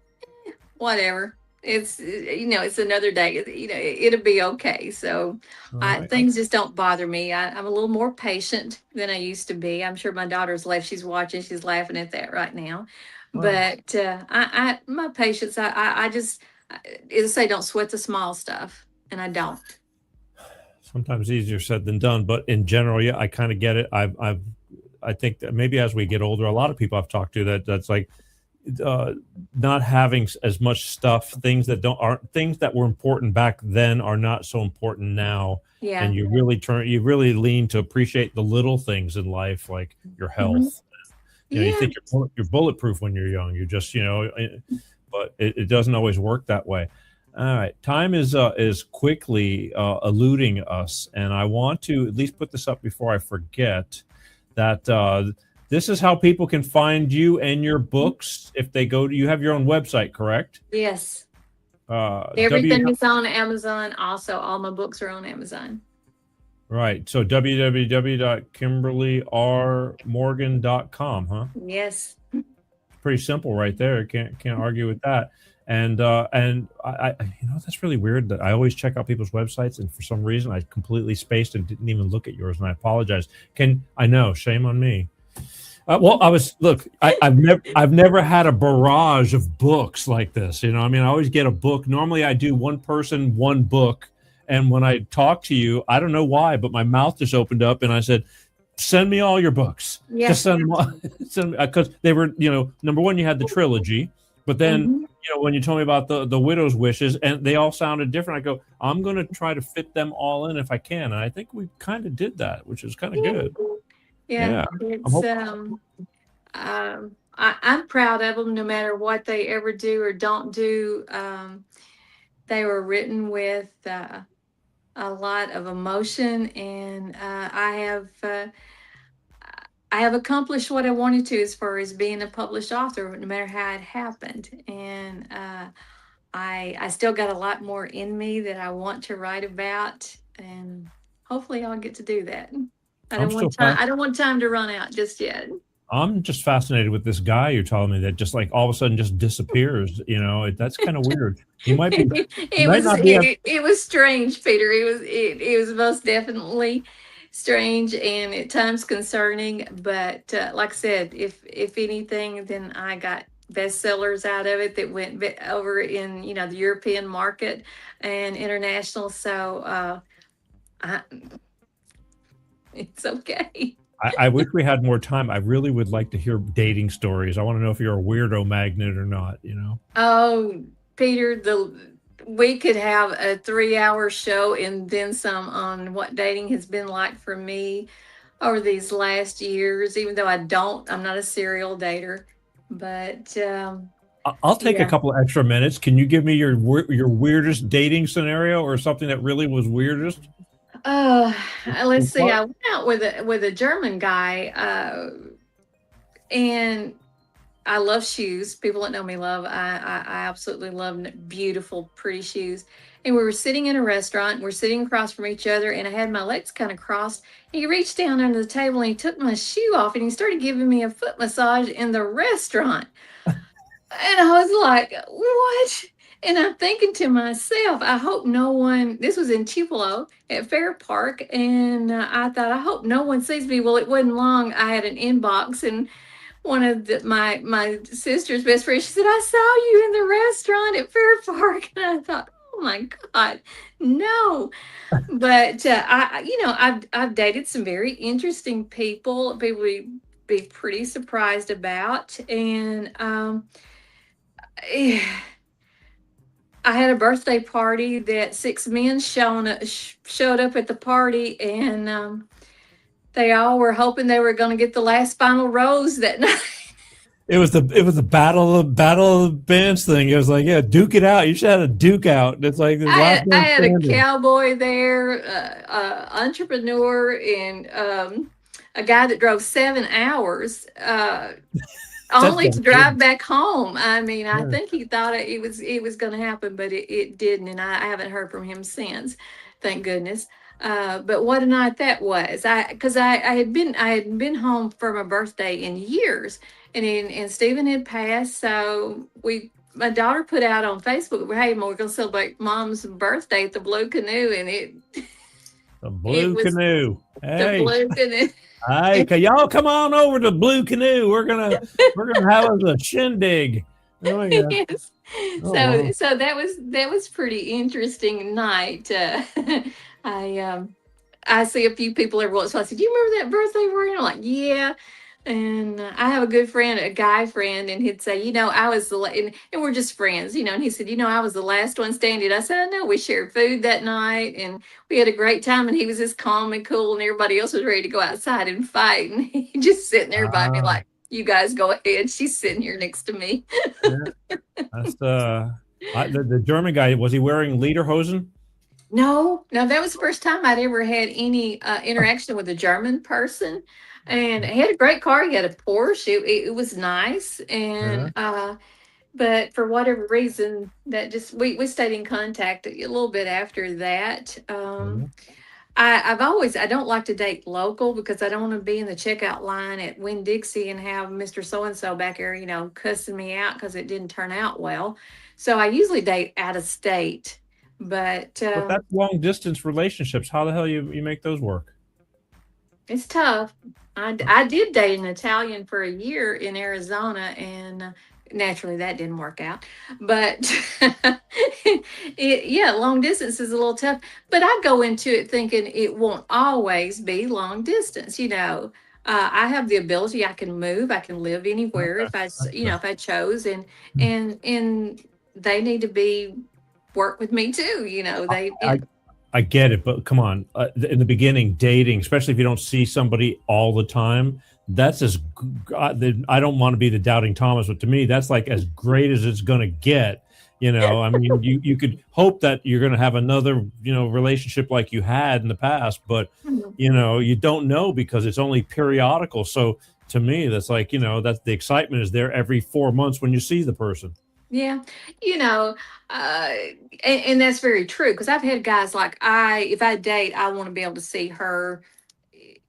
[SPEAKER 9] whatever. It's another day. It'll be okay. So things just don't bother me. I'm a little more patient than I used to be. I'm sure my daughter's left. She's watching. She's laughing at that right now. Wow. But my patience. I just, as I say, don't sweat the small stuff, and I don't.
[SPEAKER 1] Sometimes easier said than done, but in general, yeah, I kind of get it. I think that maybe as we get older, a lot of people I've talked to that's like, not having as much stuff, things that were important back then are not so important now.
[SPEAKER 9] Yeah.
[SPEAKER 1] And you really lean to appreciate the little things in life, like your health. Mm-hmm. You think you're bulletproof when you're young. You just, but it doesn't always work that way. All right, time is quickly eluding us, and I want to at least put this up before I forget that this is how people can find you and your books if they go to. You have your own website, correct?
[SPEAKER 9] Yes. Everything is on Amazon. Also, all my books are on Amazon.
[SPEAKER 1] Right. So www.kimberlyrmorgan.com, huh?
[SPEAKER 9] Yes.
[SPEAKER 1] Pretty simple, right there. Can't argue with that. And I that's really weird that I always check out people's websites, and for some reason I completely spaced and didn't even look at yours, and I apologize. I know, shame on me. Well, I've never had a barrage of books like this. You know, I mean, I always get a book. Normally, I do one person, one book, and when I talk to you, I don't know why, but my mouth just opened up, and I said, "Send me all your books.
[SPEAKER 9] Yeah.
[SPEAKER 1] Just send them all." Because they were, you know, number one, you had the trilogy, but then
[SPEAKER 9] Mhm.
[SPEAKER 1] you know when you told me about the widow's wishes, and they all sounded different. I go, I'm going to try to fit them all in if I can, and I think we kind of did that, which is kind of good.
[SPEAKER 9] Yeah,
[SPEAKER 1] Yeah.
[SPEAKER 9] it's I'm proud of them no matter what they ever do or don't do. They were written with a lot of emotion, and I have accomplished what I wanted to as far as being a published author, no matter how it happened. And I still got a lot more in me that I want to write about, and hopefully I'll get to do that.
[SPEAKER 1] I'm still fast.
[SPEAKER 9] I don't want time to run out just yet.
[SPEAKER 1] I'm just fascinated with this guy you're telling me that just like all of a sudden just disappears. You know, that's kind of weird. He might be. He might not be.
[SPEAKER 9] It was strange, Peter. It was most definitely strange and at times concerning. But like I said, if anything, then I got bestsellers out of it that went over in the European market and international. So it's okay.
[SPEAKER 1] I wish we had more time. I really would like to hear dating stories. I want to know if you're a weirdo magnet or not. You know.
[SPEAKER 9] Oh, Peter, we could have a 3-hour show and then some on what dating has been like for me over these last years. Even though I'm not a serial dater, but
[SPEAKER 1] I'll take a
[SPEAKER 9] yeah.
[SPEAKER 1] couple of extra minutes. Can you give me your weirdest dating scenario or something that really was weirdest?
[SPEAKER 9] Let's see. I went out with a German guy, and I love shoes. People that know me love. I absolutely love beautiful, pretty shoes. And we were sitting in a restaurant. We're sitting across from each other, and I had my legs kind of crossed. And he reached down under the table and he took my shoe off, and he started giving me a foot massage in the restaurant. And I was like, "What?" And I'm thinking to myself, I hope no one, this was in Tupelo at Fair Park, and I thought, I hope no one sees me. Well, it wasn't long. I had an inbox, and one of my sister's best friends, she said, "I saw you in the restaurant at Fair Park." And I thought, oh my God, no. But I've dated some very interesting people would be pretty surprised about. And I had a birthday party that 6 men showed up at the party, and they all were hoping they were going to get the last final rose that night.
[SPEAKER 1] It was the battle of the bands thing. It was like, yeah, duke it out. You should have a duke out. It's like
[SPEAKER 9] I had a cowboy there, entrepreneur, and a guy that drove 7 hours. Only to drive back home. I mean, I think he thought it was going to happen, but it didn't, and I haven't heard from him since. Thank goodness. But what a night that was! Because I had been home for my birthday in years, and Stephen had passed, so my daughter put out on Facebook, "Hey, we're going to celebrate Mom's birthday at the Blue Canoe," and
[SPEAKER 1] the Blue Canoe.
[SPEAKER 9] Hey. The Blue Canoe.
[SPEAKER 1] Hey, can y'all come on over to Blue Canoe? We're gonna have a shindig.
[SPEAKER 9] Yes. So that was pretty interesting night. I see a few people every once in a while. I said, "Do you remember that birthday party?" I'm like, "Yeah." And I have a good friend, a guy friend, and he'd say, "I was and we're just friends, and he said, "I was the last one standing." I said, "I know." We shared food that night, and we had a great time, and he was just calm and cool, and everybody else was ready to go outside and fight, and he just sitting there by me like, "You guys go ahead." She's sitting here next to me.
[SPEAKER 1] That's the German guy. Was he wearing lederhosen?
[SPEAKER 9] No, that was the first time I'd ever had any interaction with a German person. And he had a great car. He had a Porsche. It was nice. And but for whatever reason, that just we stayed in contact a little bit after that. I don't like to date local because I don't want to be in the checkout line at Winn-Dixie and have Mr. So-and-so back there, cussing me out because it didn't turn out well. So I usually date out of state. But
[SPEAKER 1] that's long distance relationships. How the hell you make those work?
[SPEAKER 9] It's tough. I did date an Italian for a year in Arizona, and naturally that didn't work out. But yeah, long distance is a little tough. But I go into it thinking it won't always be long distance. I have the ability. I can move. I can live anywhere
[SPEAKER 1] Okay.
[SPEAKER 9] if
[SPEAKER 1] Okay.
[SPEAKER 9] if I chose, and they need to be work with me too.
[SPEAKER 1] I get it, but come on. In the beginning, dating, especially if you don't see somebody all the time, that's I don't want to be the doubting Thomas, but to me, that's like as great as it's going to get. I mean, you could hope that you're going to have another, relationship like you had in the past, but you don't know because it's only periodical. So to me, that's like, that's the excitement is there every 4 months when you see the person.
[SPEAKER 9] Yeah, you know, uh, and that's very true because I've had guys like if I date, I want to be able to see her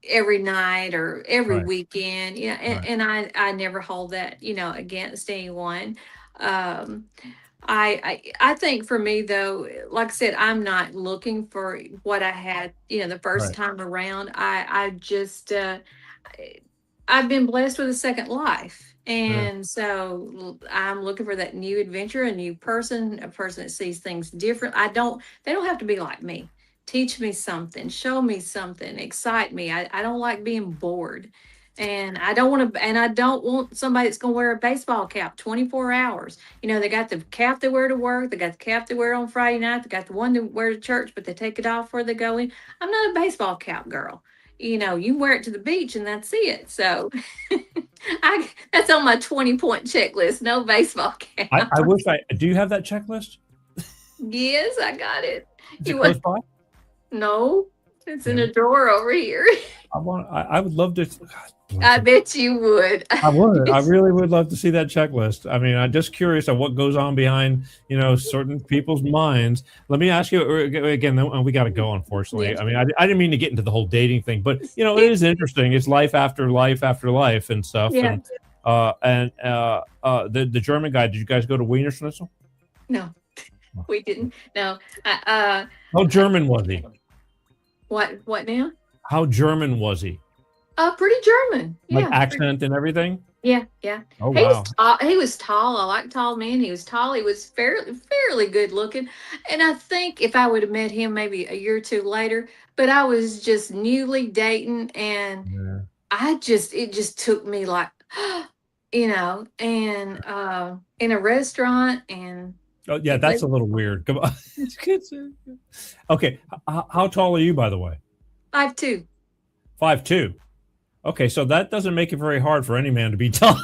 [SPEAKER 9] every night or every
[SPEAKER 1] Right.
[SPEAKER 9] weekend. Yeah,
[SPEAKER 1] Right.
[SPEAKER 9] and I never hold that against anyone. Um, I think for me though, like I said, I'm not looking for what I had the first
[SPEAKER 1] Right.
[SPEAKER 9] time around. I just I've been blessed with a second life.
[SPEAKER 1] Yeah.
[SPEAKER 9] And so I'm looking for that new adventure, a new person, a person that sees things different. They don't have to be like me. Teach me something, show me something, excite me. I don't like being bored. And I don't want somebody that's going to wear a baseball cap 24 hours. They got the cap they wear to work. They got the cap they wear on Friday night. They got the one they wear to church, but they take it off before they go in. I'm not a baseball cap girl. You wear it to the beach and that's it. So that's on my 20-point checklist. No baseball cap.
[SPEAKER 1] I wish do you have that checklist?
[SPEAKER 9] Yes, I got it.
[SPEAKER 1] Is it close by?
[SPEAKER 9] No, it's in
[SPEAKER 1] Yeah.
[SPEAKER 9] a drawer over here.
[SPEAKER 1] I would love to. God,
[SPEAKER 9] I bet you would.
[SPEAKER 1] I would. I really would love to see that checklist. I mean, I'm just curious of what goes on behind, certain people's minds. Let me ask you again. We got to go, unfortunately.
[SPEAKER 9] Yeah.
[SPEAKER 1] I mean, I didn't mean to get into the whole dating thing, but it is interesting. It's life after life after life and stuff.
[SPEAKER 9] Yeah.
[SPEAKER 1] And the German guy. Did you guys go to Wiener Schnitzel?
[SPEAKER 9] No, we didn't. No.
[SPEAKER 1] How German was he?
[SPEAKER 9] What now?
[SPEAKER 1] How German was he?
[SPEAKER 9] Pretty German.
[SPEAKER 1] Like
[SPEAKER 9] Yeah.
[SPEAKER 1] accent and everything?
[SPEAKER 9] Yeah.
[SPEAKER 1] Oh,
[SPEAKER 9] He
[SPEAKER 1] wow.
[SPEAKER 9] was tall. He was tall. I like tall men. He was tall. He was fairly good looking. And I think if I would have met him maybe a year or two later, but I was just newly dating, and
[SPEAKER 1] Yeah.
[SPEAKER 9] it just took me like, and in a restaurant, and
[SPEAKER 1] Oh, yeah, that's a little weird. Come on. Okay. How tall are you, by the way?
[SPEAKER 9] 5'2".
[SPEAKER 1] 5'2". Okay, so that doesn't make it very hard for any man to be tall.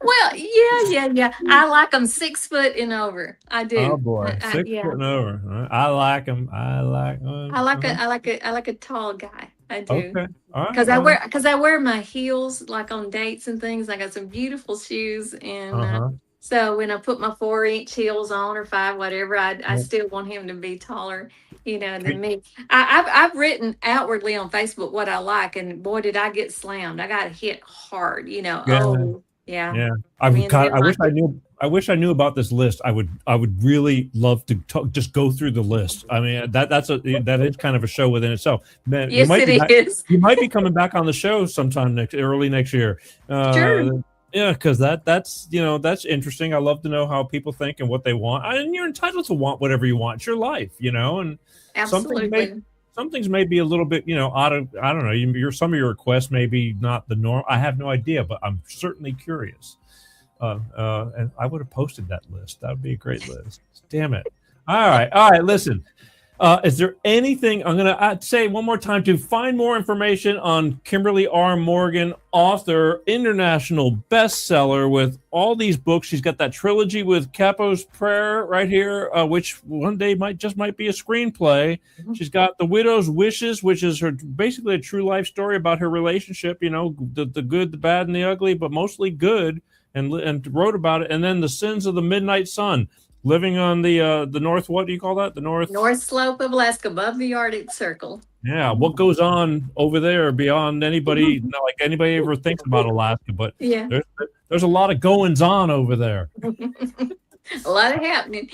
[SPEAKER 9] Well, yeah. I like them 6 foot and over. I do.
[SPEAKER 1] Oh boy, 6
[SPEAKER 9] Yeah.
[SPEAKER 1] foot and over. All right. I like them. I like
[SPEAKER 9] a tall guy. I do.
[SPEAKER 1] Okay. All right.
[SPEAKER 9] Because I wear my heels like on dates and things. I got some beautiful shoes, and so when I put my 4-inch heels on or 5, whatever, I still want him to be taller, than me. I've written outwardly on Facebook what I like, and boy, did I get slammed. I got hit hard.
[SPEAKER 1] Yeah.
[SPEAKER 9] Oh yeah.
[SPEAKER 1] Yeah.
[SPEAKER 9] I
[SPEAKER 1] wish I knew about this list. I would really love to just go through the list. I mean, that is kind of a show within itself. Man,
[SPEAKER 9] Yes, it is.
[SPEAKER 1] You might be coming back on the show sometime early next year.
[SPEAKER 9] Sure.
[SPEAKER 1] Yeah, because that's interesting. I love to know how people think and what they want. And you're entitled to want whatever you want. It's your life, and
[SPEAKER 9] Absolutely.
[SPEAKER 1] some things may be a little bit, out of, I don't know, some of your requests may be not the norm. I have no idea, but I'm certainly curious. And I would have posted that list. That would be a great list. Damn it. All right. Listen, is there anything I'm going to say one more time to find more information on Kimberly R. Morgan, author, international bestseller with all these books. She's got that trilogy with Capo's Prayer right here, which one day might be a screenplay. Mm-hmm. She's got The Widow's Wishes, which is basically a true life story about her relationship, the good, the bad, and the ugly, but mostly good, and wrote about it. And then The Sins of the Midnight Sun. Living on the north, what do you call that? The north
[SPEAKER 9] slope of Alaska, above the Arctic Circle.
[SPEAKER 1] Yeah, what goes on over there beyond anybody, like anybody ever thinks about Alaska? But
[SPEAKER 9] yeah,
[SPEAKER 1] there's a lot of goings on over there.
[SPEAKER 9] A lot of happening.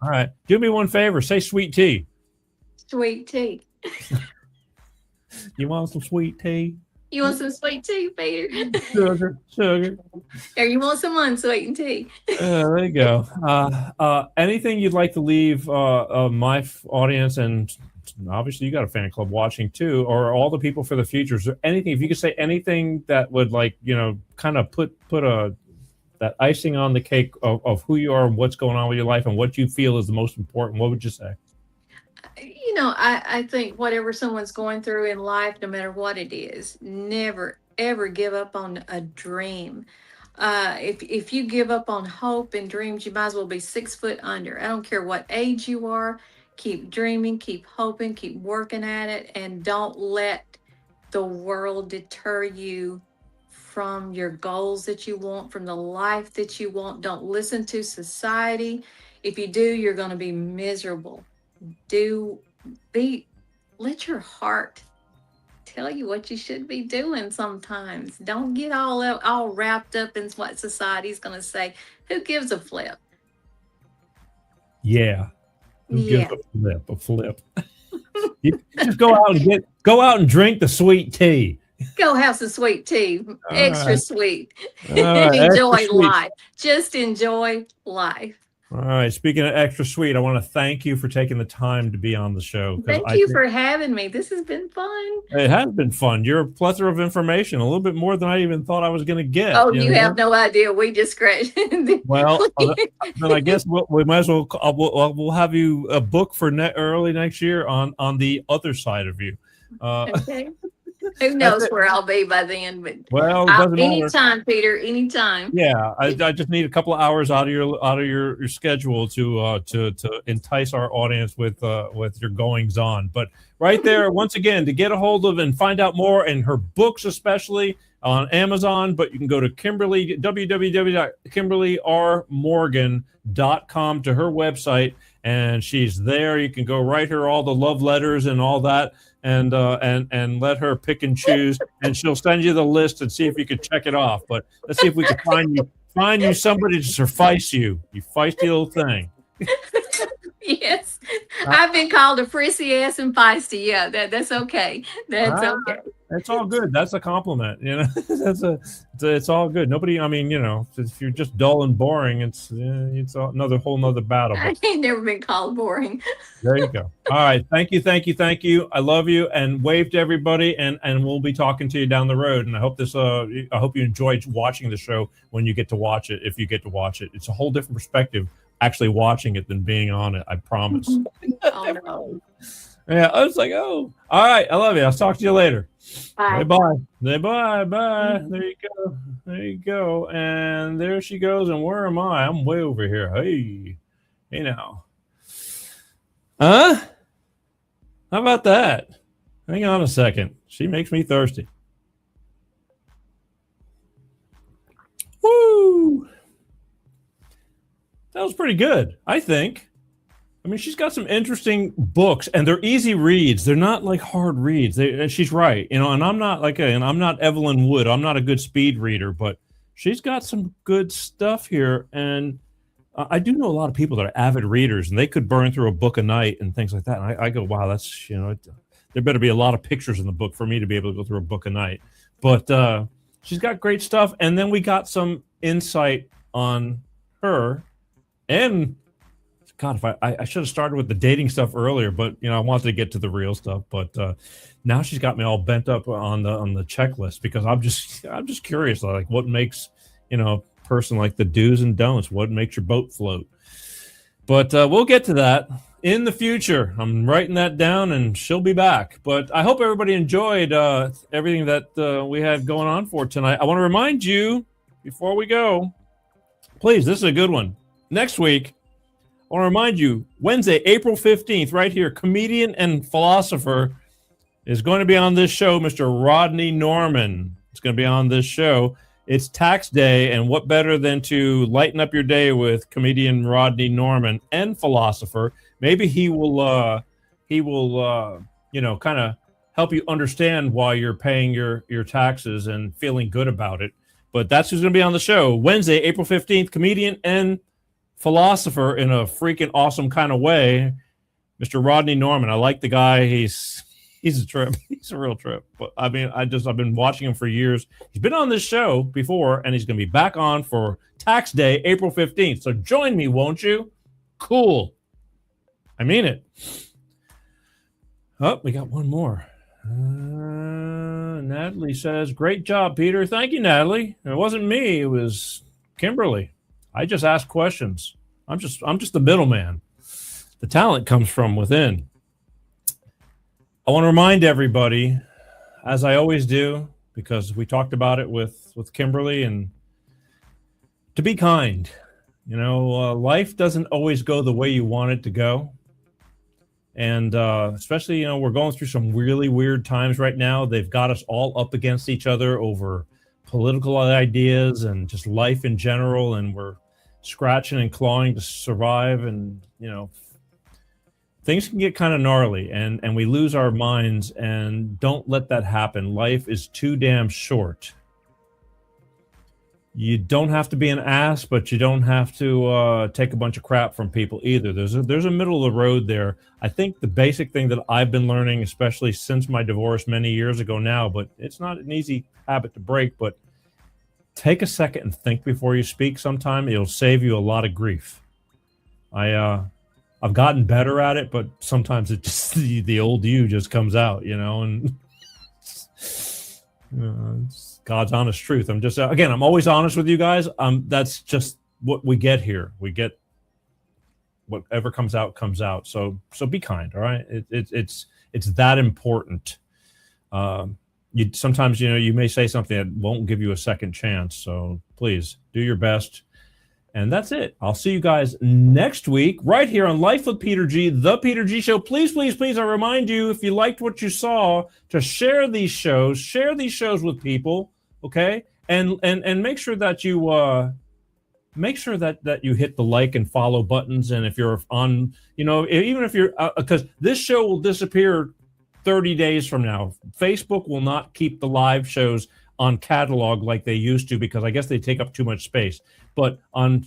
[SPEAKER 1] All right, do me one favor, say sweet tea.
[SPEAKER 9] Sweet tea.
[SPEAKER 1] You want some sweet tea?
[SPEAKER 9] You want some sweet tea, Peter?
[SPEAKER 1] Sugar.
[SPEAKER 9] Or you want some unsweetened tea?
[SPEAKER 1] There you go. Anything you'd like to leave my audience, and obviously you got a fan club watching too, or all the people for the future? Is there anything, if you could say anything that would kind of put that icing on the cake of who you are and what's going on with your life and what you feel is the most important, what would you say?
[SPEAKER 9] I think whatever someone's going through in life, no matter what it is, never, ever give up on a dream. If you give up on hope and dreams, you might as well be 6 foot under. I don't care what age you are. Keep dreaming, keep hoping, keep working at it, and don't let the world deter you from your goals that you want, from the life that you want. Don't listen to society. If you do, you're going to be miserable. Let your heart tell you what you should be doing sometimes. Don't get all wrapped up in what society's going to say. Who gives a flip?
[SPEAKER 1] Yeah. Who gives a flip? You just go out and drink the sweet tea.
[SPEAKER 9] Go have some sweet tea. Extra sweet.
[SPEAKER 1] Right,
[SPEAKER 9] Enjoy life. Just enjoy life.
[SPEAKER 1] All right. Speaking of extra sweet, I want to thank you for taking the time to be on the show.
[SPEAKER 9] Thank you for having me. This has been fun.
[SPEAKER 1] It has been fun. You're a plethora of information, a little bit more than I even thought I was going to get.
[SPEAKER 9] Oh, you have no idea. We just scratched.
[SPEAKER 1] Well, then I guess we might as well. We'll have you a book for early next year on the other side of you.
[SPEAKER 9] Okay. Who knows where I'll be by then? But
[SPEAKER 1] well,
[SPEAKER 9] anytime, Peter. Anytime.
[SPEAKER 1] Yeah, I just need a couple of hours out of your schedule to entice our audience with your goings on. But right there, once again, to get a hold of and find out more, and her books especially on Amazon. But you can go to Kimberly www.kimberlyrmorgan.com to her website, and she's there. You can go write her all the love letters and all that. And let her pick and choose, and she'll send you the list and see if you can check it off. But let's see if we can find you somebody to suffice you. You feisty little thing.
[SPEAKER 9] Yes, I've been called a frissy ass and feisty. Yeah, that's okay. That's okay.
[SPEAKER 1] It's all good. That's a compliment. It's all good. Nobody. I mean, if you're just dull and boring, it's another whole nother battle.
[SPEAKER 9] I ain't never been called boring.
[SPEAKER 1] There you go. All right. Thank you. I love you, and wave to everybody. And we'll be talking to you down the road. And I hope I hope you enjoyed watching the show when you get to watch it. If you get to watch it, it's a whole different perspective actually watching it than being on it. I promise.
[SPEAKER 9] Oh no.
[SPEAKER 1] Yeah, I was like, oh, all right. I love you. I'll talk to you later.
[SPEAKER 9] Bye.
[SPEAKER 1] Say bye. Say bye. Bye. There you go. There you go. And there she goes. And where am I? I'm way over here. Hey, now. Huh? How about that? Hang on a second. She makes me thirsty. Woo! That was pretty good, I think. I mean, she's got some interesting books, and they're easy reads. They're not like hard reads. She's right, and I'm not I'm not Evelyn Wood. I'm not a good speed reader, but she's got some good stuff here. And I do know a lot of people that are avid readers, and they could burn through a book a night and things like that. And I go, wow, that's there better be a lot of pictures in the book for me to be able to go through a book a night. But she's got great stuff, and then we got some insight on her. And God, if I should have started with the dating stuff earlier, but I wanted to get to the real stuff. But now she's got me all bent up on the checklist, because I'm just curious, like what makes a person, like the do's and don'ts, what makes your boat float. But we'll get to that in the future. I'm writing that down, and she'll be back. But I hope everybody enjoyed everything that we had going on for tonight. I want to remind you before we go, please, this is a good one. Next week, I want to remind you, Wednesday, April 15th, right here, comedian and philosopher is going to be on this show, Mr. Rodney Norman. It's going to be on this show. It's tax day, and what better than to lighten up your day with comedian Rodney Norman and philosopher. Maybe he will kind of help you understand why you're paying your taxes and feeling good about it. But that's who's going to be on the show, Wednesday, April 15th, comedian and philosopher in a freaking awesome kind of way, Mr. Rodney Norman. I like the guy. He's He's a trip. He's a real trip. But I mean, I've been watching him for years. He's been on this show before, and he's going to be back on for Tax Day, April 15th. So join me, won't you? Cool. I mean it. Oh, we got one more. Natalie says, great job, Peter. Thank you, Natalie. It wasn't me. It was Kimberly. I just ask questions. I'm just the middleman. The talent comes from within. I want to remind everybody, as I always do, because we talked about it with Kimberly, and to be kind. You know, life doesn't always go the way you want it to go. And especially, you know, we're going through some really weird times right now. They've got us all up against each other over political ideas and just life in general. And we're scratching and clawing to survive. And, you know, things can get kind of gnarly and we lose our minds. And don't let that happen. Life is too damn short. You don't have to be an ass, but you don't have to take a bunch of crap from people either. There's a middle of the road there. I think the basic thing that I've been learning, especially since my divorce many years ago now, but it's not an easy habit to break, but take a second and think before you speak sometime. It'll save you a lot of grief. I've gotten better at it, but sometimes it just the old you just comes out, you know, and it's God's honest truth. I'm just, again, I'm always honest with you guys. That's just what we get here. We get whatever comes out. So be kind. All right. It's that important. Sometimes, you know, you may say something that won't give you a second chance. So please do your best. And that's it. I'll see you guys next week right here on Life with Peter G, The Peter G Show. Please, please, please, I remind you, if you liked what you saw, to share these shows with people, okay? And make sure that you that you hit the like and follow buttons. And if you're on, you know, even if you're, because this show will disappear 30 days from now. Facebook will not keep the live shows on catalog like they used to, because I guess they take up too much space. But on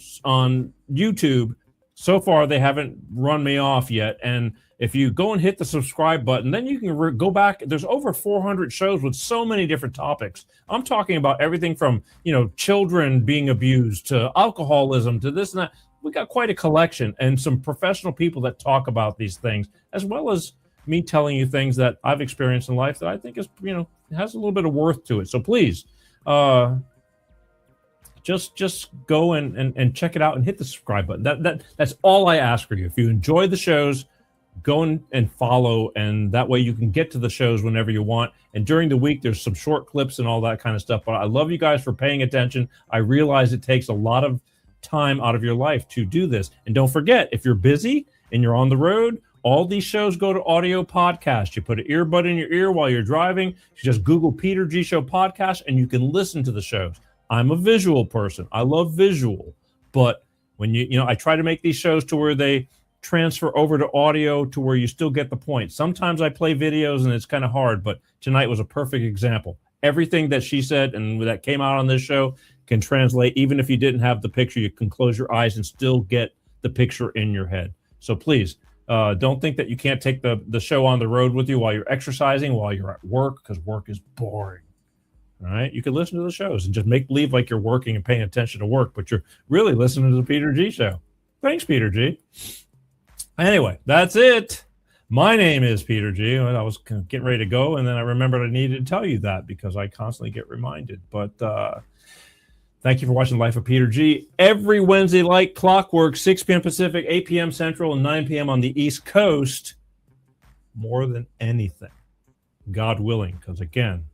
[SPEAKER 1] YouTube, so far they haven't run me off yet. And if you go and hit the subscribe button, then you can go back. There's over 400 shows with so many different topics. I'm talking about everything from, you know, children being abused to alcoholism to this and that. We got quite a collection and some professional people that talk about these things, as well as me telling you things that I've experienced in life that I think is, you know, has a little bit of worth to it. So please, just go and check it out and hit the subscribe button. That's all I ask for you. If you enjoy the shows, go and follow, and that way you can get to the shows whenever you want. And during the week, there's some short clips and all that kind of stuff. But I love you guys for paying attention. I realize it takes a lot of time out of your life to do this. And don't forget, if you're busy and you're on the road, all these shows go to audio podcast. You put an earbud in your ear while you're driving. You just Google Peter G Show podcast, and you can listen to the shows. I'm a visual person. I love visual. But when you know, I try to make these shows to where they transfer over to audio to where you still get the point. Sometimes I play videos and it's kind of hard, but tonight was a perfect example. Everything that she said and that came out on this show can translate. Even if you didn't have the picture, you can close your eyes and still get the picture in your head. So please, don't think that you can't take the show on the road with you while you're exercising, while you're at work, because work is boring. All right. You can listen to the shows and just make believe like you're working and paying attention to work, but you're really listening to the Peter G Show. Thanks, Peter G. Anyway, that's it. My name is Peter G. I was getting ready to go, and then I remembered I needed to tell you that because I constantly get reminded. But thank you for watching Life of Peter G. Every Wednesday, like clockwork, 6 p.m. Pacific, 8 p.m. Central, and 9 p.m. on the East Coast. More than anything, God willing, because again,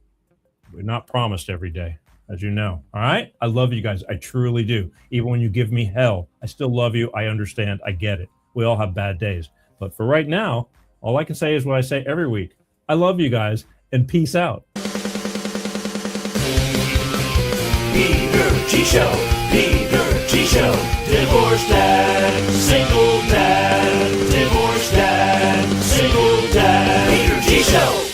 [SPEAKER 1] we're not promised every day, as you know. All right? I love you guys. I truly do. Even when you give me hell, I still love you. I understand. I get it. We all have bad days. But for right now, all I can say is what I say every week. I love you guys, and peace out.
[SPEAKER 6] Peter G Show, Peter G Show, divorced dad, single dad, divorced dad, single dad, Peter G Show.